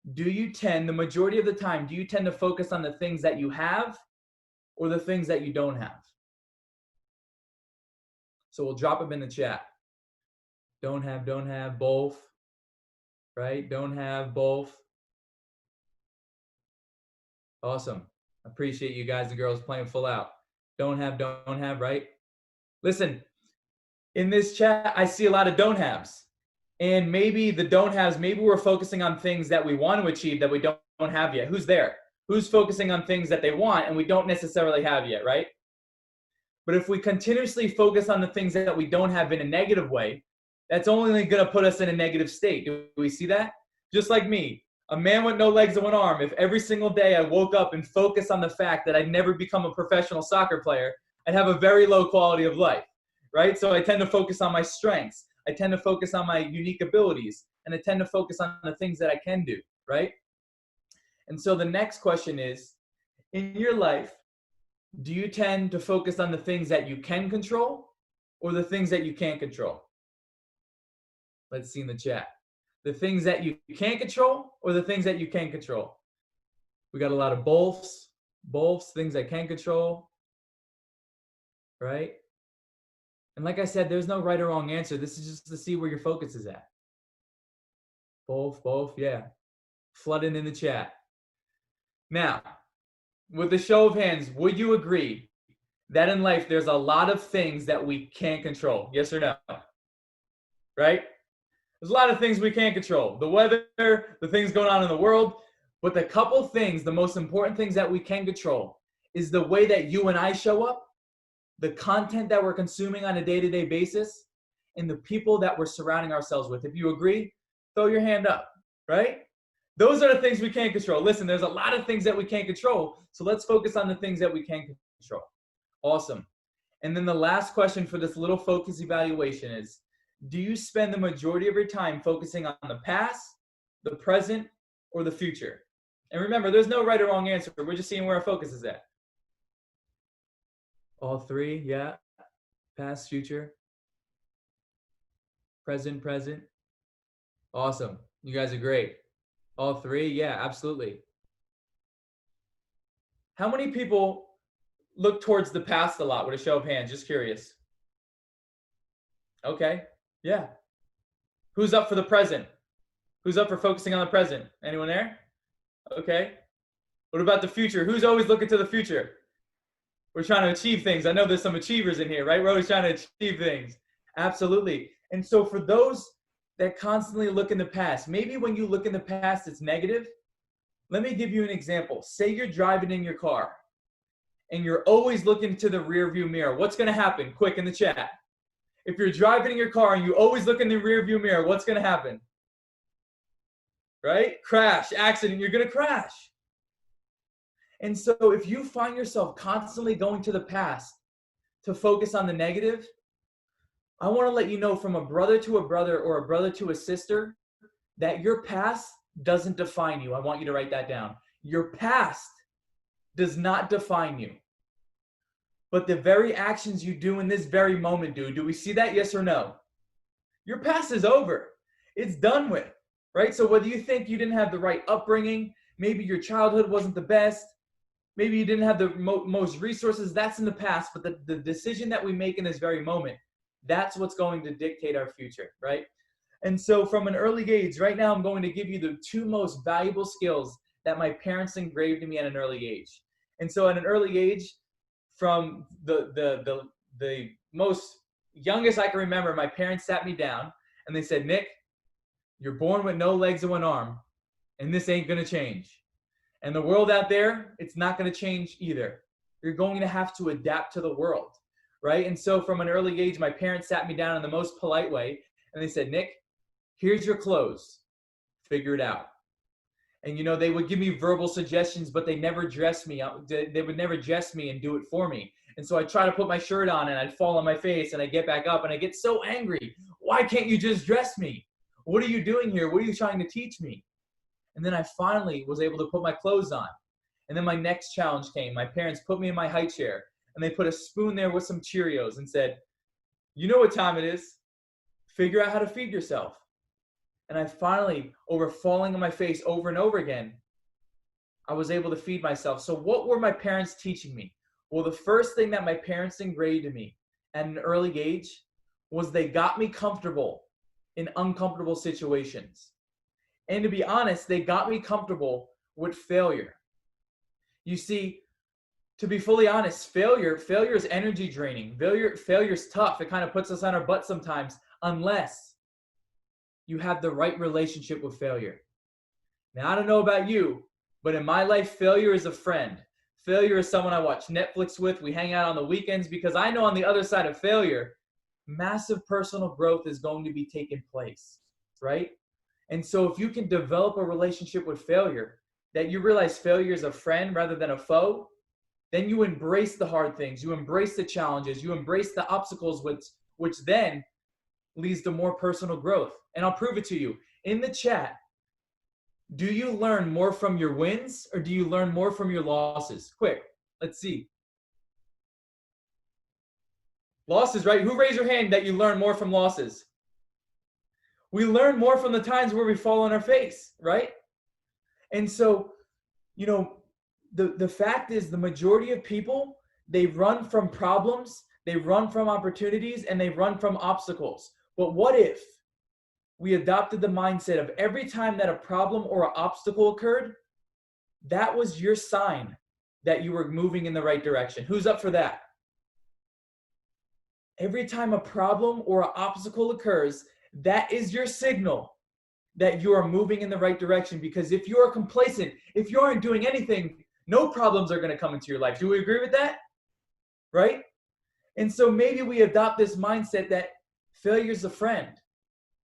the majority of the time, do you tend to focus on the things that you have or the things that you don't have? So we'll drop them in the chat. Don't have, both, right? Don't have, both. Awesome. Appreciate you guys and girls playing full out. Don't have, right? Listen, in this chat, I see a lot of don't haves. And maybe the don't haves, maybe we're focusing on things that we want to achieve that we don't have yet. Who's there? Who's focusing on things that they want and we don't necessarily have yet, right? But if we continuously focus on the things that we don't have in a negative way, that's only going to put us in a negative state. Do we see that? Just like me, a man with no legs and one arm, if every single day I woke up and focused on the fact that I'd never become a professional soccer player, I'd have a very low quality of life, right? So I tend to focus on my strengths. I tend to focus on my unique abilities, and I tend to focus on the things that I can do, right? And so the next question is, in your life, do you tend to focus on the things that you can control or the things that you can't control? Let's see in the chat. The things that you can't control or the things that you can control? We got a lot of boths, things I can control, right? And like I said, there's no right or wrong answer. This is just to see where your focus is at. Both, yeah. Flooding in the chat. Now, with a show of hands, would you agree that in life there's a lot of things that we can't control? Yes or no? Right? There's a lot of things we can't control. The weather, the things going on in the world. But the couple things, the most important things that we can control is the way that you and I show up, the content that we're consuming on a day-to-day basis, and the people that we're surrounding ourselves with. If you agree, throw your hand up, right? Those are the things we can't control. Listen, there's a lot of things that we can't control, so let's focus on the things that we can control. Awesome. And then the last question for this little focus evaluation is, do you spend the majority of your time focusing on the past, the present, or the future? And remember, there's no right or wrong answer. We're just seeing where our focus is at. All three, yeah. Past, future. Present. Awesome. You guys are great. All three, yeah, absolutely. How many people look towards the past a lot with a show of hands? Just curious. Okay, yeah. Who's up for the present? Who's up for focusing on the present? Anyone there? Okay. What about the future? Who's always looking to the future? We're trying to achieve things. I know there's some achievers in here, right? We're always trying to achieve things. Absolutely. And so for those that constantly look in the past, maybe when you look in the past, it's negative. Let me give you an example. Say you're driving in your car and you're always looking to the rear view mirror. What's going to happen? Quick in the chat. If you're driving in your car and you always look in the rear view mirror, what's going to happen? Right? Crash, accident, you're going to crash. And so if you find yourself constantly going to the past to focus on the negative, I want to let you know from a brother to a brother or a brother to a sister that your past doesn't define you. I want you to write that down. Your past does not define you. But the very actions you do in this very moment do. Do we see that? Yes or no? Your past is over. It's done with, right? So whether you think you didn't have the right upbringing, maybe your childhood wasn't the best, maybe you didn't have the most resources, that's in the past. But the decision that we make in this very moment, that's what's going to dictate our future, right? And so from an early age, right now I'm going to give you the two most valuable skills that my parents engraved in me at an early age. And so at an early age, from the most youngest I can remember, my parents sat me down and they said, Nick, you're born with no legs and one arm, and this ain't gonna change. And the world out there, it's not gonna change either. You're going to have to adapt to the world, right? And so from an early age, my parents sat me down in the most polite way and they said, Nick, here's your clothes, figure it out. And, you know, they would give me verbal suggestions, but they never dress me. They would never dress me and do it for me. And so I'd try to put my shirt on and I'd fall on my face and I'd get back up and I get so angry. Why can't you just dress me? What are you doing here? What are you trying to teach me? And then I finally was able to put my clothes on. And then my next challenge came. My parents put me in my high chair and they put a spoon there with some Cheerios and said, you know what time it is? Figure out how to feed yourself. And I finally, over falling on my face over and over again, I was able to feed myself. So what were my parents teaching me? Well, the first thing that my parents engraved in me at an early age was they got me comfortable in uncomfortable situations. And to be honest, they got me comfortable with failure. You see, to be fully honest, failure is energy draining. Failure is tough. It kind of puts us on our butt sometimes, unless you have the right relationship with failure. Now, I don't know about you, But in my life, failure is a friend. Failure is someone I watch Netflix with. We hang out on the weekends because I know on the other side of failure, massive personal growth is going to be taking place, right? And so if you can develop a relationship with failure, that you realize failure is a friend rather than a foe, then you embrace the hard things, you embrace the challenges, you embrace the obstacles, which then leads to more personal growth. And I'll prove it to you. In the chat, do you learn more from your wins or do you learn more from your losses? Quick, let's see. Losses, right? Who raised your hand that you learn more from losses? We learn more from the times where we fall on our face, right? And so, you know, the fact is the majority of people, they run from problems, they run from opportunities, and they run from obstacles. But what if we adopted the mindset of every time that a problem or an obstacle occurred, that was your sign that you were moving in the right direction? Who's up for that? Every time a problem or an obstacle occurs, that is your signal that you are moving in the right direction. Because if you are complacent, if you aren't doing anything, no problems are going to come into your life. Do we agree with that? Right? And so maybe we adopt this mindset that failure is a friend.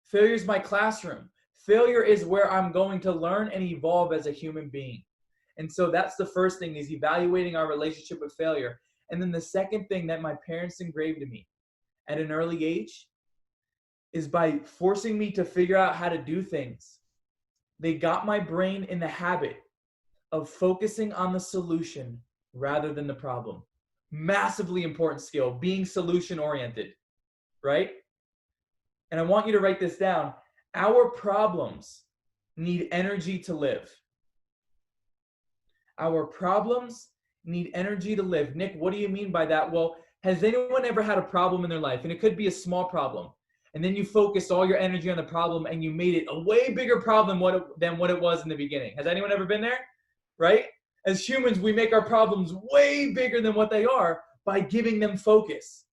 Failure is my classroom. Failure is where I'm going to learn and evolve as a human being. And so that's the first thing, is evaluating our relationship with failure. And then the second thing that my parents engraved in me at an early age is by forcing me to figure out how to do things. They got my brain in the habit of focusing on the solution rather than the problem. Massively important skill, being solution oriented, right? And I want you to write this down. Our problems need energy to live. Our problems need energy to live. Nick, what do you mean by that? Well, has anyone ever had a problem in their life? And it could be a small problem. And then you focused all your energy on the problem and you made it a way bigger problem than what it was in the beginning. Has anyone ever been there? Right? As humans, we make our problems way bigger than what they are by giving them focus.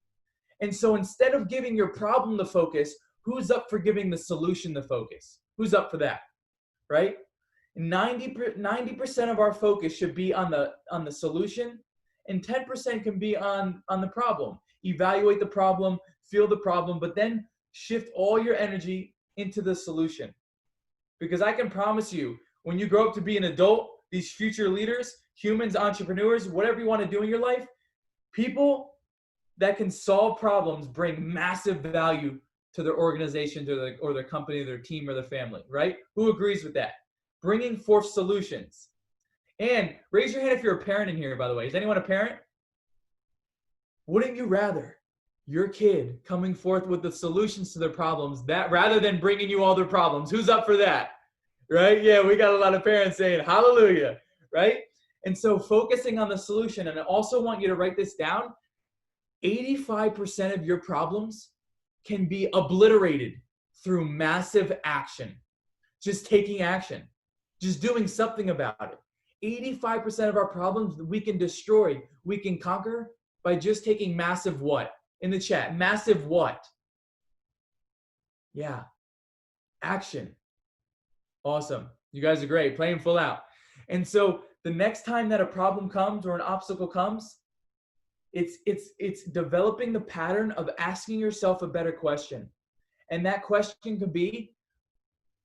And so instead of giving your problem the focus, who's up for giving the solution the focus? Who's up for that? Right? 90% of our focus should be on the solution, and 10% can be on the problem. Evaluate the problem, feel the problem, but then shift all your energy into the solution. Because I can promise you, when you grow up to be an adult, these future leaders, humans, entrepreneurs, whatever you want to do in your life, people that can solve problems bring massive value to their organization, or their company, their team, or their family, right? Who agrees with that? Bringing forth solutions. And raise your hand if you're a parent in here, by the way. Is anyone a parent? Wouldn't you rather your kid coming forth with the solutions to their problems that rather than bringing you all their problems? Who's up for that? Right? Yeah, we got a lot of parents saying hallelujah, right? And so focusing on the solution, and I also want you to write this down, 85% of your problems can be obliterated through massive action. Just taking action, just doing something about it. 85% of our problems we can destroy, we can conquer by just taking massive what? In the chat, massive what? Yeah, action. Awesome. You guys are great, playing full out. And so the next time that a problem comes or an obstacle comes, it's developing the pattern of asking yourself a better question. And that question could be,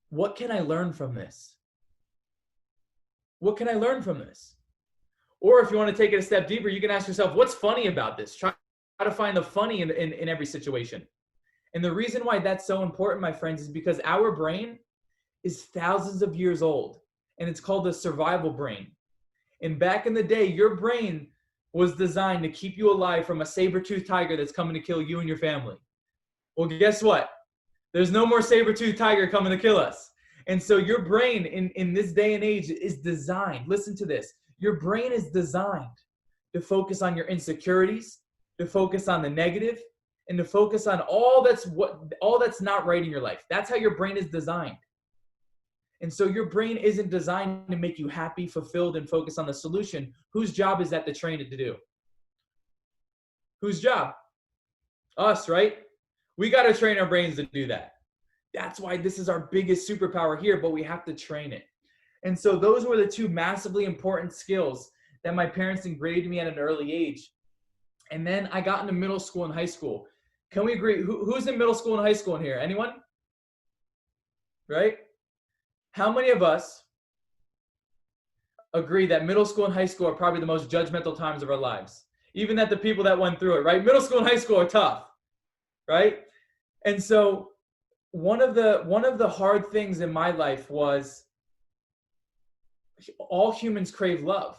what can I learn from this? What can I learn from this? Or if you want to take it a step deeper, you can ask yourself, what's funny about this? Try to find the funny in every situation. And the reason why that's so important, my friends, is because our brain is thousands of years old, and it's called the survival brain. And back in the day, your brain was designed to keep you alive from a saber-toothed tiger that's coming to kill you and your family. Well, guess what? There's no more saber-toothed tiger coming to kill us. And so your brain in this day and age is designed, listen to this, your brain is designed to focus on your insecurities, to focus on the negative, and to focus on all that's not right in your life. That's how your brain is designed. And so your brain isn't designed to make you happy, fulfilled, and focus on the solution. Whose job is that to train it to do? Whose job? Us, right? We got to train our brains to do that. That's why this is our biggest superpower here, but we have to train it. And so those were the two massively important skills that my parents engraved in me at an early age. And then I got into middle school and high school. Can we agree? Who's in middle school and high school in here? Anyone? Right? How many of us agree that middle school and high school are probably the most judgmental times of our lives? Even that the people that went through it, right? Middle school and high school are tough, right? And so one of the hard things in my life was all humans crave love.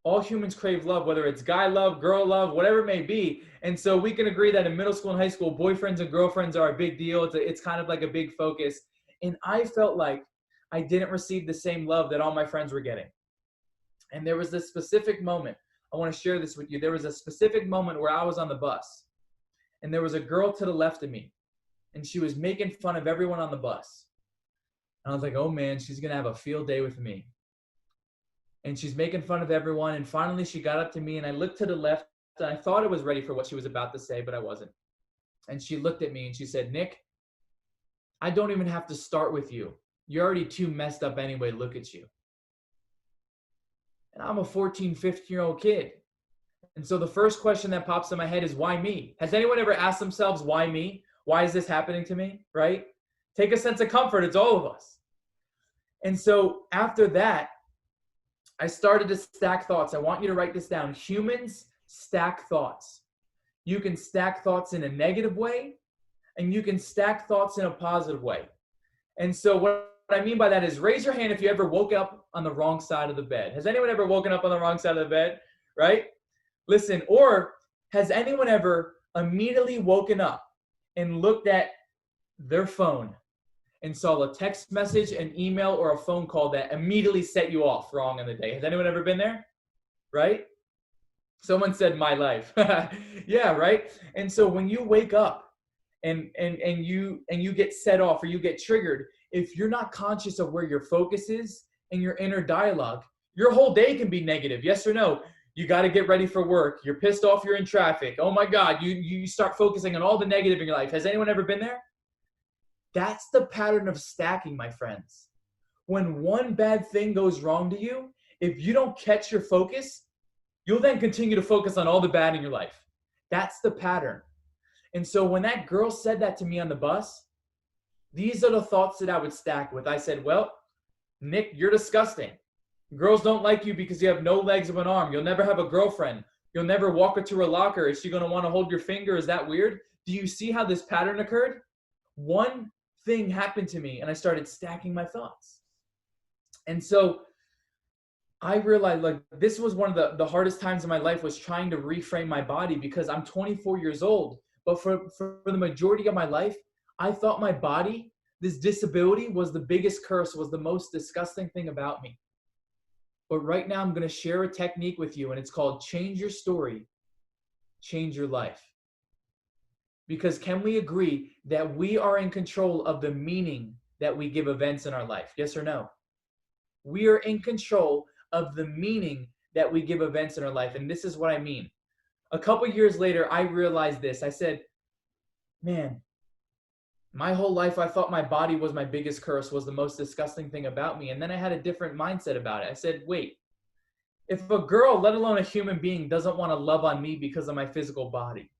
All humans crave love, whether it's guy love, girl love, whatever it may be. And so we can agree that in middle school and high school, boyfriends and girlfriends are a big deal. It's kind of like a big focus. And I felt like I didn't receive the same love that all my friends were getting. And there was this specific moment. I want to share this with you. There was a specific moment where I was on the bus, and there was a girl to the left of me, and she was making fun of everyone on the bus. And I was like, oh man, she's going to have a field day with me. And she's making fun of everyone. And finally she got up to me, and I looked to the left, and I thought I was ready for what she was about to say, but I wasn't. And she looked at me and she said, Nick, I don't even have to start with you. You're already too messed up anyway. Look at you. And I'm a 14, 15-year-old kid. And so the first question that pops in my head is, why me? Has anyone ever asked themselves, why me? Why is this happening to me? Right? Take a sense of comfort. It's all of us. And so after that, I started to stack thoughts. I want you to write this down. Humans stack thoughts. You can stack thoughts in a negative way, and you can stack thoughts in a positive way. And so what I mean by that is, raise your hand if you ever woke up on the wrong side of the bed. Has anyone ever woken up on the wrong side of the bed? Right? Listen, or has anyone ever immediately woken up and looked at their phone and saw a text message, an email, or a phone call that immediately set you off wrong in the day? Has anyone ever been there? Right? Someone said my life. Yeah, right? And so when you wake up and you get set off or you get triggered, if you're not conscious of where your focus is and your inner dialogue, your whole day can be negative. Yes or no? You got to get ready for work. You're pissed off. You're in traffic. Oh my God. You start focusing on all the negative in your life. Has anyone ever been there? That's the pattern of stacking, my friends. When one bad thing goes wrong to you, if you don't catch your focus, you'll then continue to focus on all the bad in your life. That's the pattern. And so when that girl said that to me on the bus, these are the thoughts that I would stack with. I said, well, Nick, you're disgusting. Girls don't like you because you have no legs of an arm. You'll never have a girlfriend. You'll never walk her to her locker. Is she going to want to hold your finger? Is that weird? Do you see how this pattern occurred? One thing happened to me, and I started stacking my thoughts. And so I realized, like, this was one of the hardest times in my life, was trying to reframe my body, because I'm 24 years old. But for the majority of my life, I thought my body, this disability, was the biggest curse, was the most disgusting thing about me. But right now I'm going to share a technique with you, and it's called change your story, change your life. Because can we agree that we are in control of the meaning that we give events in our life? Yes or no? We are in control of the meaning that we give events in our life. And this is what I mean. A couple years later, I realized this. I said, man, my whole life I thought my body was my biggest curse, was the most disgusting thing about me. And then I had a different mindset about it. I said, wait, if a girl, let alone a human being, doesn't want to love on me because of my physical body,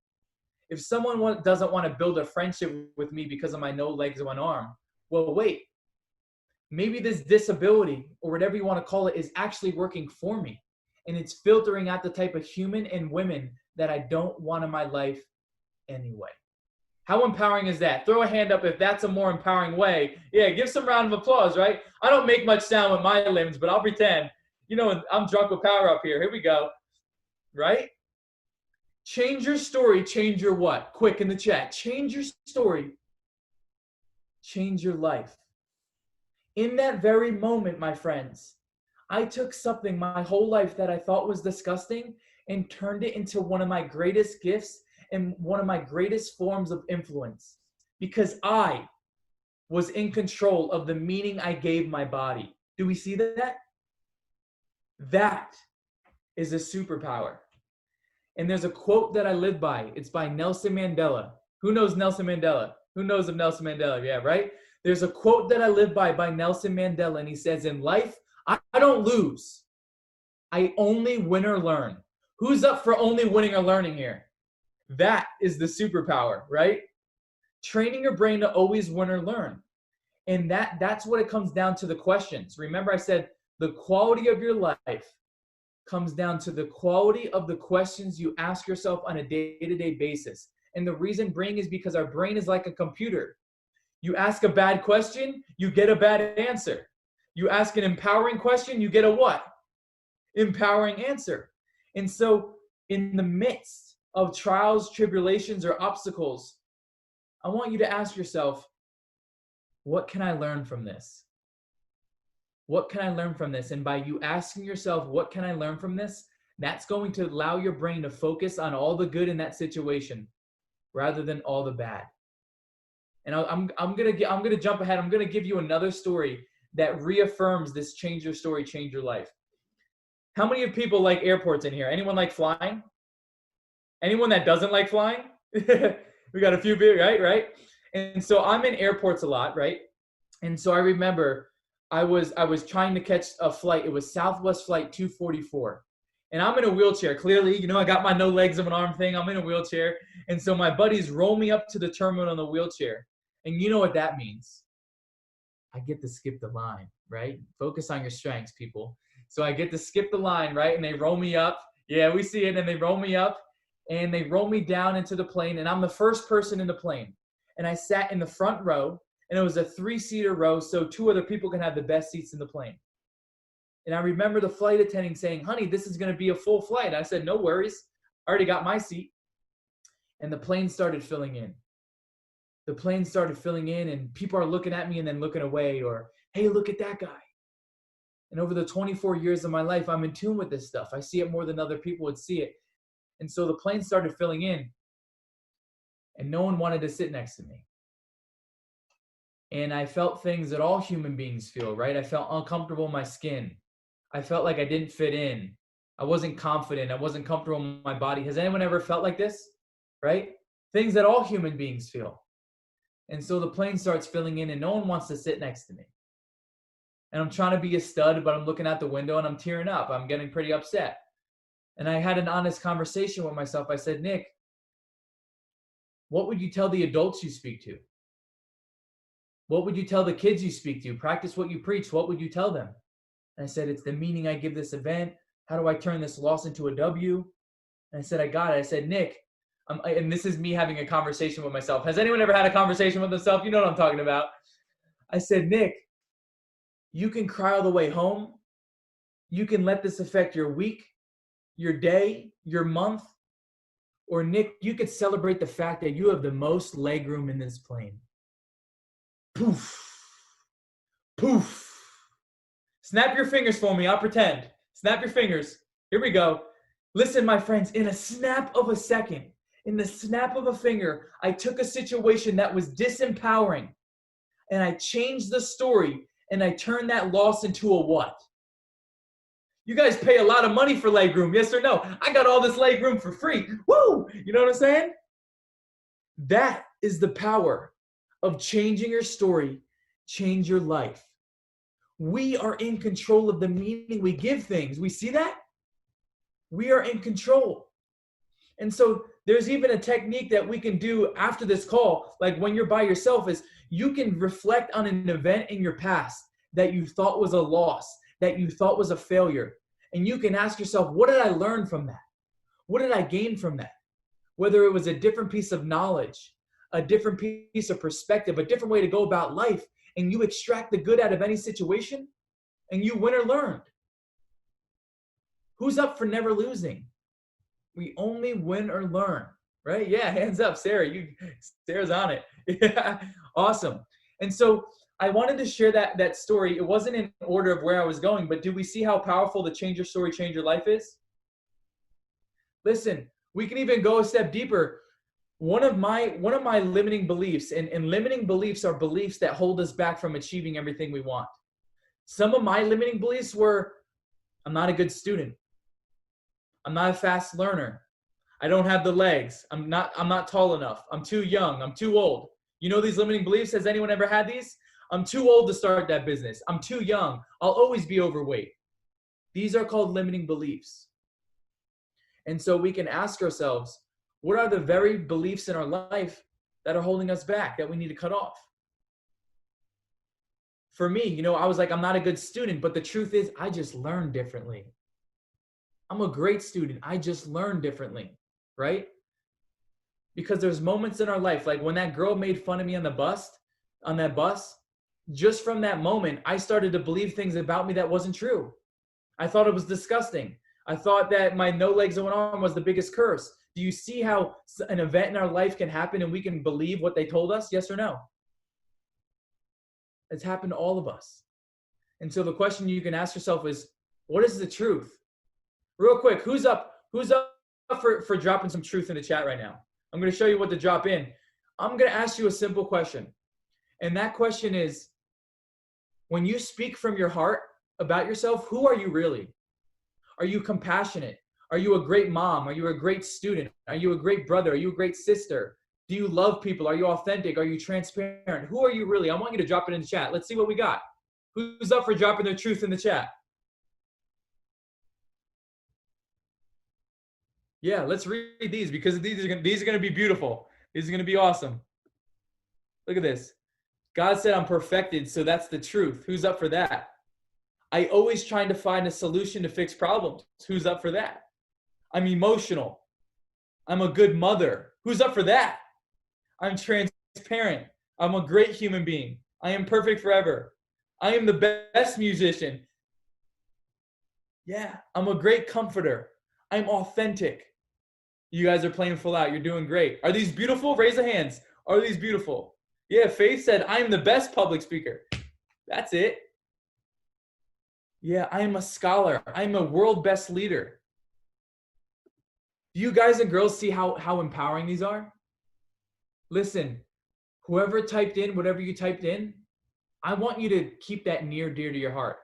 if someone doesn't want to build a friendship with me because of my no legs or one arm, well, wait, maybe this disability, or whatever you want to call it, is actually working for me. And it's filtering out the type of human and women that I don't want in my life anyway. How empowering is that? Throw a hand up if that's a more empowering way. Yeah, give some round of applause, right? I don't make much sound with my limbs, but I'll pretend. You know, I'm drunk with power up here. Here we go. Right? Change your story, change your what? Quick in the chat. Change your story, change your life. In that very moment, my friends, I took something my whole life that I thought was disgusting and turned it into one of my greatest gifts and one of my greatest forms of influence, because I was in control of the meaning I gave my body. Do we see that? That is a superpower. And there's a quote that I live by. It's by Nelson Mandela. Who knows Nelson Mandela? Who knows of Nelson Mandela? Yeah, right? There's a quote that I live by Nelson Mandela, and he says, in life, I don't lose. I only win or learn. Who's up for only winning or learning here? That is the superpower, right? Training your brain to always win or learn. And that's what it comes down to, the questions. Remember I said the quality of your life comes down to the quality of the questions you ask yourself on a day-to-day basis. And the reason brain is because our brain is like a computer. You ask a bad question, you get a bad answer. You ask an empowering question, you get a what? Empowering answer. And so in the midst of trials, tribulations, or obstacles, I want you to ask yourself, what can I learn from this? What can I learn from this? And by you asking yourself, what can I learn from this? That's going to allow your brain to focus on all the good in that situation rather than all the bad. And I'm gonna jump ahead. I'm gonna give you another story that reaffirms this change your story, change your life. How many of people like airports in here? Anyone like flying? Anyone that doesn't like flying? We got a few people, right? And so I'm in airports a lot, right? And so I remember I was trying to catch a flight. It was Southwest Flight 244. And I'm in a wheelchair. Clearly, I got my no legs of an arm thing. I'm in a wheelchair. And so my buddies roll me up to the terminal in the wheelchair. And you know what that means? I get to skip the line, right? Focus on your strengths, people. So I get to skip the line, right? And they roll me up. Yeah, we see it. And they roll me up. And they roll me down into the plane. And I'm the first person in the plane. And I sat in the front row. And it was a 3-seater row, so 2 other people can have the best seats in the plane. And I remember the flight attendant saying, honey, this is going to be a full flight. I said, no worries. I already got my seat. And the plane started filling in. The plane started filling in, and people are looking at me and then looking away, or, hey, look at that guy. And over the 24 years of my life, I'm in tune with this stuff. I see it more than other people would see it. And so the plane started filling in, and no one wanted to sit next to me. And I felt things that all human beings feel, right? I felt uncomfortable in my skin. I felt like I didn't fit in. I wasn't confident. I wasn't comfortable in my body. Has anyone ever felt like this, right? Things that all human beings feel. And so the plane starts filling in and no one wants to sit next to me. And I'm trying to be a stud, but I'm looking out the window and I'm tearing up. I'm getting pretty upset. And I had an honest conversation with myself. I said, Nick, what would you tell the adults you speak to? What would you tell the kids you speak to? Practice what you preach. What would you tell them? And I said, it's the meaning I give this event. How do I turn this loss into a W? And I said, I got it. I said, Nick, and this is me having a conversation with myself. Has anyone ever had a conversation with themselves? You know what I'm talking about. I said, Nick, you can cry all the way home. You can let this affect your week, your day, your month. Or Nick, you could celebrate the fact that you have the most legroom in this plane. Poof. Poof. Snap your fingers for me. I'll pretend. Snap your fingers. Here we go. Listen, my friends, in a snap of a second, in the snap of a finger, I took a situation that was disempowering and I changed the story and I turned that loss into a what? You guys pay a lot of money for legroom, yes or no? I got all this legroom for free. Woo! You know what I'm saying? That is the power of changing your story, change your life. We are in control of the meaning we give things. We see that? We are in control. And so there's even a technique that we can do after this call, like when you're by yourself, is you can reflect on an event in your past that you thought was a loss, that you thought was a failure. And you can ask yourself, what did I learn from that? What did I gain from that? Whether it was a different piece of knowledge, a different piece of perspective, a different way to go about life, and you extract the good out of any situation, and you win or learn. Who's up for never losing? We only win or learn, right? Yeah, hands up, Sarah. Sarah's on it. Yeah, awesome. And so I wanted to share that story. It wasn't in order of where I was going, but do we see how powerful the change your story, change your life is? Listen, we can even go a step deeper. One of my limiting beliefs, and limiting beliefs are beliefs that hold us back from achieving everything we want. Some of my limiting beliefs were, I'm not a good student. I'm not a fast learner. I don't have the legs. I'm not tall enough. I'm too young. I'm too old. You know these limiting beliefs? Has anyone ever had these? I'm too old to start that business. I'm too young. I'll always be overweight. These are called limiting beliefs. And so we can ask ourselves, what are the very beliefs in our life that are holding us back, that we need to cut off? For me, I was like, I'm not a good student, but the truth is I just learn differently. I'm a great student. I just learn differently, right? Because there's moments in our life, like when that girl made fun of me on that bus, just from that moment, I started to believe things about me that wasn't true. I thought it was disgusting. I thought that my no legs and one arm was the biggest curse. Do you see how an event in our life can happen and we can believe what they told us? Yes or no? It's happened to all of us. And so the question you can ask yourself is, what is the truth? Real quick, who's up for dropping some truth in the chat right now? I'm going to show you what to drop in. I'm going to ask you a simple question. And that question is, when you speak from your heart about yourself, who are you really? Are you compassionate? Are you a great mom? Are you a great student? Are you a great brother? Are you a great sister? Do you love people? Are you authentic? Are you transparent? Who are you really? I want you to drop it in the chat. Let's see what we got. Who's up for dropping their truth in the chat? Yeah, let's read these because these are going to be beautiful. These are going to be awesome. Look at this. God said I'm perfected, so that's the truth. Who's up for that? I always trying to find a solution to fix problems. Who's up for that? I'm emotional. I'm a good mother. Who's up for that? I'm transparent. I'm a great human being. I am perfect forever. I am the best musician. Yeah, I'm a great comforter. I'm authentic. You guys are playing full out. You're doing great. Are these beautiful? Raise the hands. Are these beautiful? Yeah, Faith said, I'm the best public speaker. That's it. Yeah, I am a scholar. I'm a world best leader. Do you guys and girls see how empowering these are? Listen, whoever typed in, whatever you typed in, I want you to keep that near dear to your heart.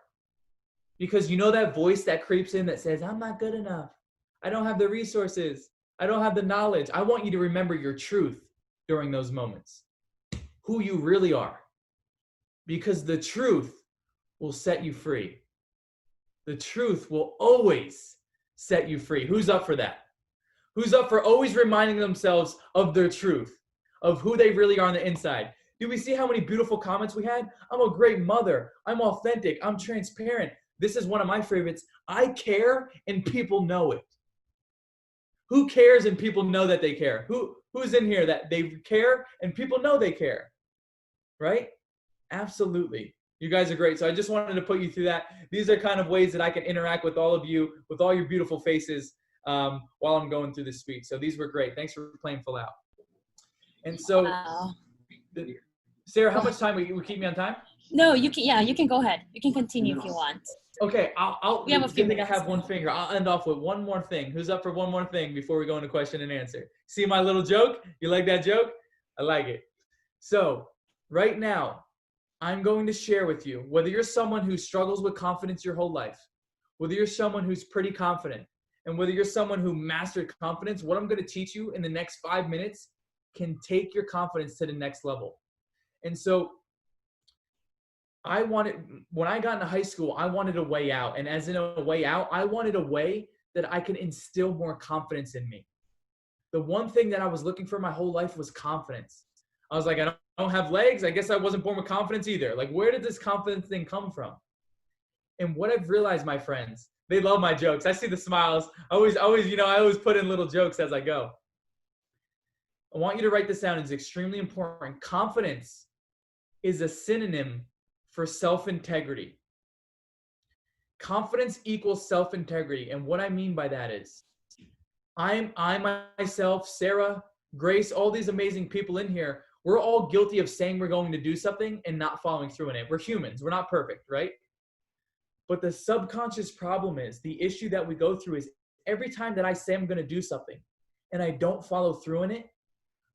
Because you know that voice that creeps in that says, I'm not good enough. I don't have the resources. I don't have the knowledge. I want you to remember your truth during those moments. Who you really are. Because the truth will set you free. The truth will always set you free. Who's up for that? Who's up for always reminding themselves of their truth, of who they really are on the inside? Do we see how many beautiful comments we had? I'm a great mother. I'm authentic. I'm transparent. This is one of my favorites. I care and people know it. Who cares and people know that they care? Who's in here that they care and people know they care? Right? Absolutely. You guys are great. So I just wanted to put you through that. These are kind of ways that I can interact with all of you, with all your beautiful faces while I'm going through this speech. So these were great. Thanks for playing full out. And so, wow. Sarah, how much time will you keep me on time? No, you can. Yeah, you can go ahead. You can continue if you want. Okay, I'll we have a few minutes. I have one finger. I'll end off with one more thing. Who's up for one more thing before we go into question and answer? See my little joke? You like that joke? I like it. So right now, I'm going to share with you, whether you're someone who struggles with confidence your whole life, whether you're someone who's pretty confident, and whether you're someone who mastered confidence, what I'm going to teach you in the next 5 minutes can take your confidence to the next level. And so when I got into high school, I wanted a way out. And as in a way out, I wanted a way that I could instill more confidence in me. The one thing that I was looking for my whole life was confidence. I was like, I don't have legs. I guess I wasn't born with confidence either. Like, where did this confidence thing come from? And what I've realized, my friends, they love my jokes. I see the smiles. I always put in little jokes as I go. I want you to write this down. It's extremely important. Confidence is a synonym for self-integrity. Confidence equals self-integrity. And what I mean by that is I myself, Sarah, Grace, all these amazing people in here, we're all guilty of saying we're going to do something and not following through in it. We're humans. We're not perfect, right? But the subconscious problem is, the issue that we go through is every time that I say I'm going to do something and I don't follow through in it,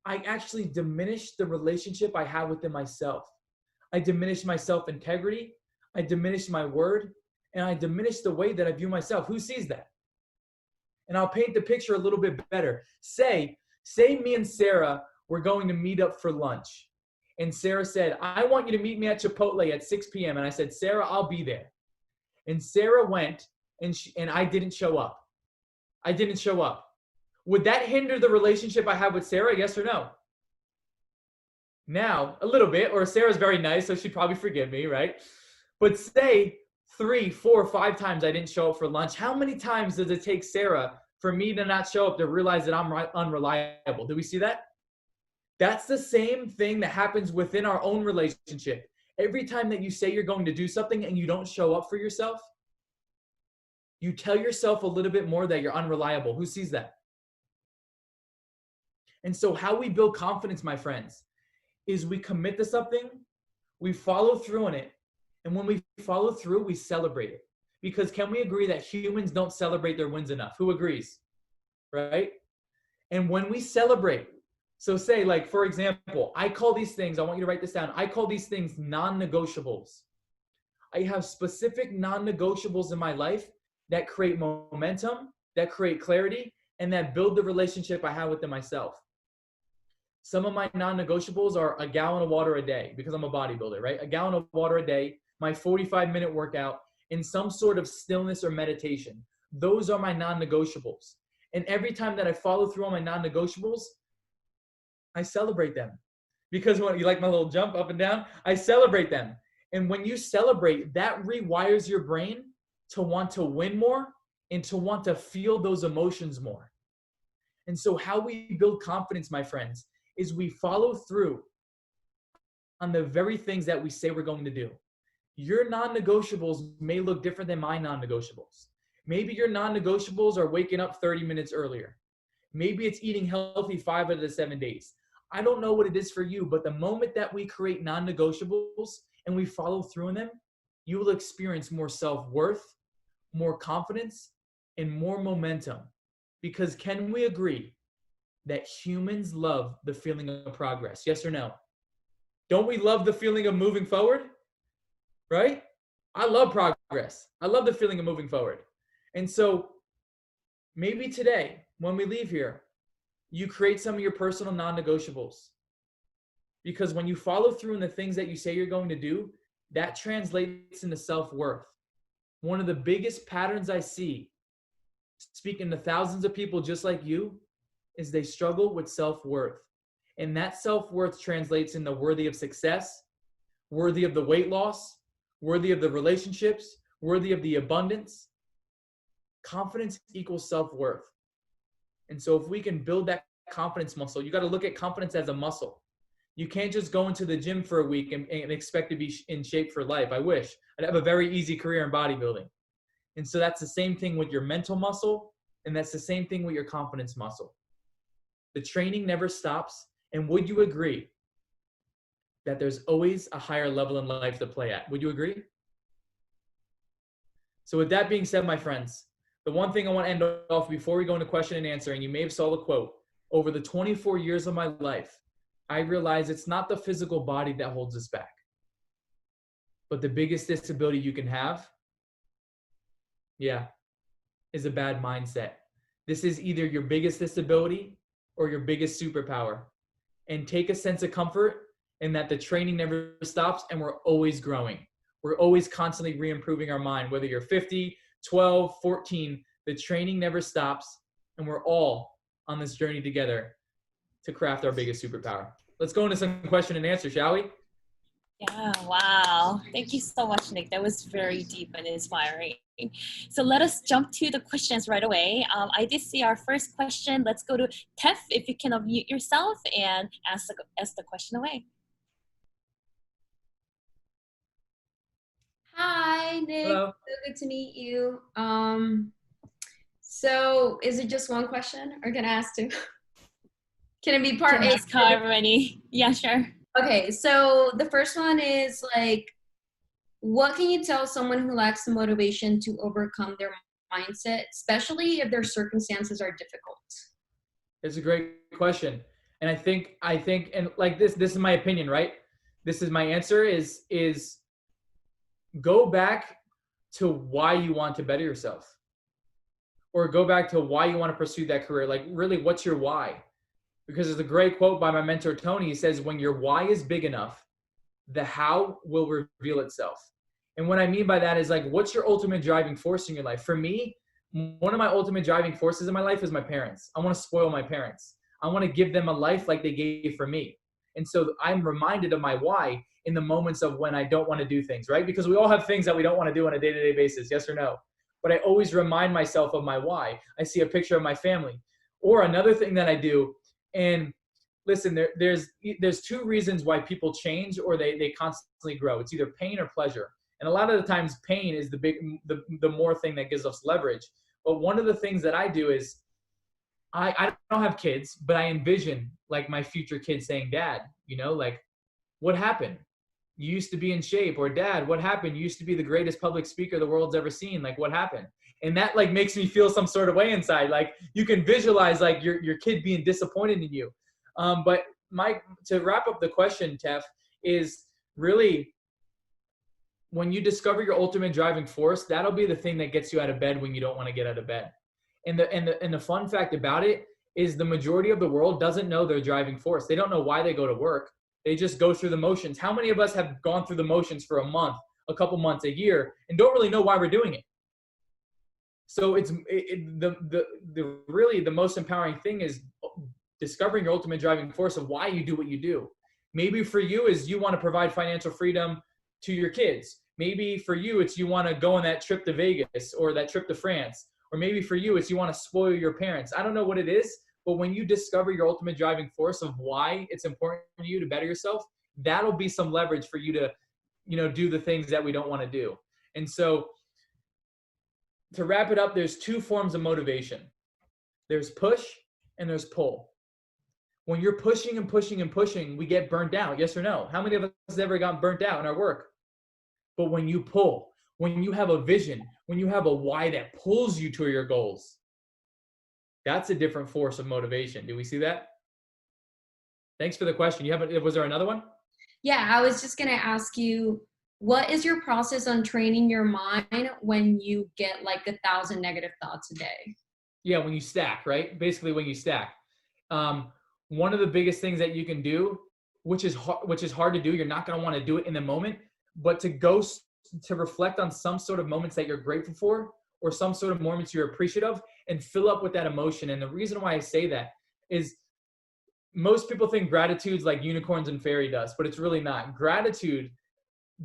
I actually diminish the relationship I have within myself. I diminish my self-integrity. I diminish my word. And I diminish the way that I view myself. Who sees that? And I'll paint the picture a little bit better. Say me and Sarah, we're going to meet up for lunch. And Sarah said, I want you to meet me at Chipotle at 6 p.m. And I said, Sarah, I'll be there. And Sarah went, and I didn't show up. I didn't show up. Would that hinder the relationship I have with Sarah? Yes or no? Now, a little bit, or Sarah's very nice, so she'd probably forgive me, right? But say 3, 4, 5 times I didn't show up for lunch. How many times does it take Sarah for me to not show up to realize that I'm unreliable? Do we see that? That's the same thing that happens within our own relationship. Every time that you say you're going to do something and you don't show up for yourself, you tell yourself a little bit more that you're unreliable. Who sees that? And so how we build confidence, my friends, is we commit to something, we follow through on it, and when we follow through, we celebrate it. Because can we agree that humans don't celebrate their wins enough? Who agrees? Right? And when we celebrate, so say, like, for example, I call these things, I want you to write this down, I call these things non-negotiables. I have specific non-negotiables in my life that create momentum, that create clarity, and that build the relationship I have within myself. Some of my non-negotiables are a gallon of water a day, because I'm a bodybuilder, right? A gallon of water a day, my 45-minute workout, and some sort of stillness or meditation. Those are my non-negotiables. And every time that I follow through on my non-negotiables, I celebrate them. Because when you like my little jump up and down, I celebrate them. And when you celebrate, that rewires your brain to want to win more and to want to feel those emotions more. And so how we build confidence, my friends, is we follow through on the very things that we say we're going to do. Your non-negotiables may look different than my non-negotiables. Maybe your non-negotiables are waking up 30 minutes earlier. Maybe it's eating healthy 5 out of the 7 days. I don't know what it is for you, but the moment that we create non-negotiables and we follow through on them, you will experience more self-worth, more confidence, and more momentum. Because can we agree that humans love the feeling of progress? Yes or no? Don't we love the feeling of moving forward? Right? I love progress. I love the feeling of moving forward. And so maybe today, when we leave here, you create some of your personal non-negotiables. Because when you follow through in the things that you say you're going to do, that translates into self-worth. One of the biggest patterns I see, speaking to thousands of people just like you, is they struggle with self-worth. And that self-worth translates into worthy of success, worthy of the weight loss, worthy of the relationships, worthy of the abundance. Confidence equals self-worth. And so if we can build that confidence muscle, you got to look at confidence as a muscle. You can't just go into the gym for a week and expect to be in shape for life. I wish. I'd have a very easy career in bodybuilding. And so that's the same thing with your mental muscle, and that's the same thing with your confidence muscle. The training never stops. And would you agree that there's always a higher level in life to play at? Would you agree? So with that being said, my friends, the one thing I want to end off before we go into question and answer, and you may have saw the quote, over the 24 years of my life, I realized it's not the physical body that holds us back, but the biggest disability you can have, is a bad mindset. This is either your biggest disability or your biggest superpower. And take a sense of comfort in that the training never stops and we're always growing. We're always constantly re-improving our mind, whether you're 50, 12, 14, the training never stops, and we're all on this journey together to craft our biggest superpower. Let's go into some question and answer, shall we? Yeah, wow. Thank you so much, Nick. That was very deep and inspiring. So let us jump to the questions right away. I did see our first question. Let's go to Tef, if you can unmute yourself and ask the question away. Hi, Nick. Hello. So good to meet you. So is it just one question, or can I ask two? Can it be part Can A? ask however many. Yeah, sure. Okay, so the first one is like, what can you tell someone who lacks the motivation to overcome their mindset, especially if their circumstances are difficult? It's a great question. And I think, and like this is my opinion, right? This is my answer is go back to why you want to better yourself, or go back to why you want to pursue that career. Like, really, what's your why? Because there's a great quote by my mentor, Tony. He says, when your why is big enough, the how will reveal itself. And what I mean by that is like, what's your ultimate driving force in your life? For me, one of my ultimate driving forces in my life is my parents. I want to spoil my parents. I want to give them a life like they gave for me. And so I'm reminded of my why in the moments of when I don't want to do things, right? Because we all have things that we don't want to do on a day-to-day basis, yes or no? But I always remind myself of my why. I see a picture of my family. Or another thing that I do, and listen, there's two reasons why people change or they constantly grow. It's either pain or pleasure. And a lot of the times pain is the more thing that gives us leverage. But one of the things that I do is I don't have kids, but I envision like my future kids saying, Dad, you know, like, what happened? You used to be in shape. Or Dad, what happened? You used to be the greatest public speaker the world's ever seen. Like, what happened? And that like makes me feel some sort of way inside. Like you can visualize like your kid being disappointed in you. But to wrap up the question, Tef, is really when you discover your ultimate driving force, that'll be the thing that gets you out of bed when you don't want to get out of bed. And the fun fact about it is the majority of the world doesn't know their driving force. They don't know why they go to work. They just go through the motions. How many of us have gone through the motions for a month, a couple months, a year, and don't really know why we're doing it? So really the most empowering thing is discovering your ultimate driving force of why you do what you do. Maybe for you is you want to provide financial freedom to your kids. Maybe for you it's you want to go on that trip to Vegas or that trip to France. Or maybe for you it's you want to spoil your parents. I don't know what it is, but when you discover your ultimate driving force of why it's important for you to better yourself, that'll be some leverage for you to, you know, do the things that we don't want to do. And so to wrap it up, there's two forms of motivation. There's push and there's pull. When you're pushing and pushing and pushing, we get burnt out, yes or no? How many of us have ever gotten burnt out in our work? But when you pull, when you have a vision, when you have a why that pulls you to your goals, that's a different force of motivation. Do we see that? Thanks for the question. Was there another one? Yeah, I was just going to ask you, what is your process on training your mind when you get like 1,000 negative thoughts a day? Yeah, when you stack, right? Basically when you stack. One of the biggest things that you can do, which is hard to do, you're not going to want to do it in the moment, but to reflect on some sort of moments that you're grateful for or some sort of moments you're appreciative of and fill up with that emotion. And the reason why I say that is most people think gratitude's like unicorns and fairy dust, but it's really not. Gratitude,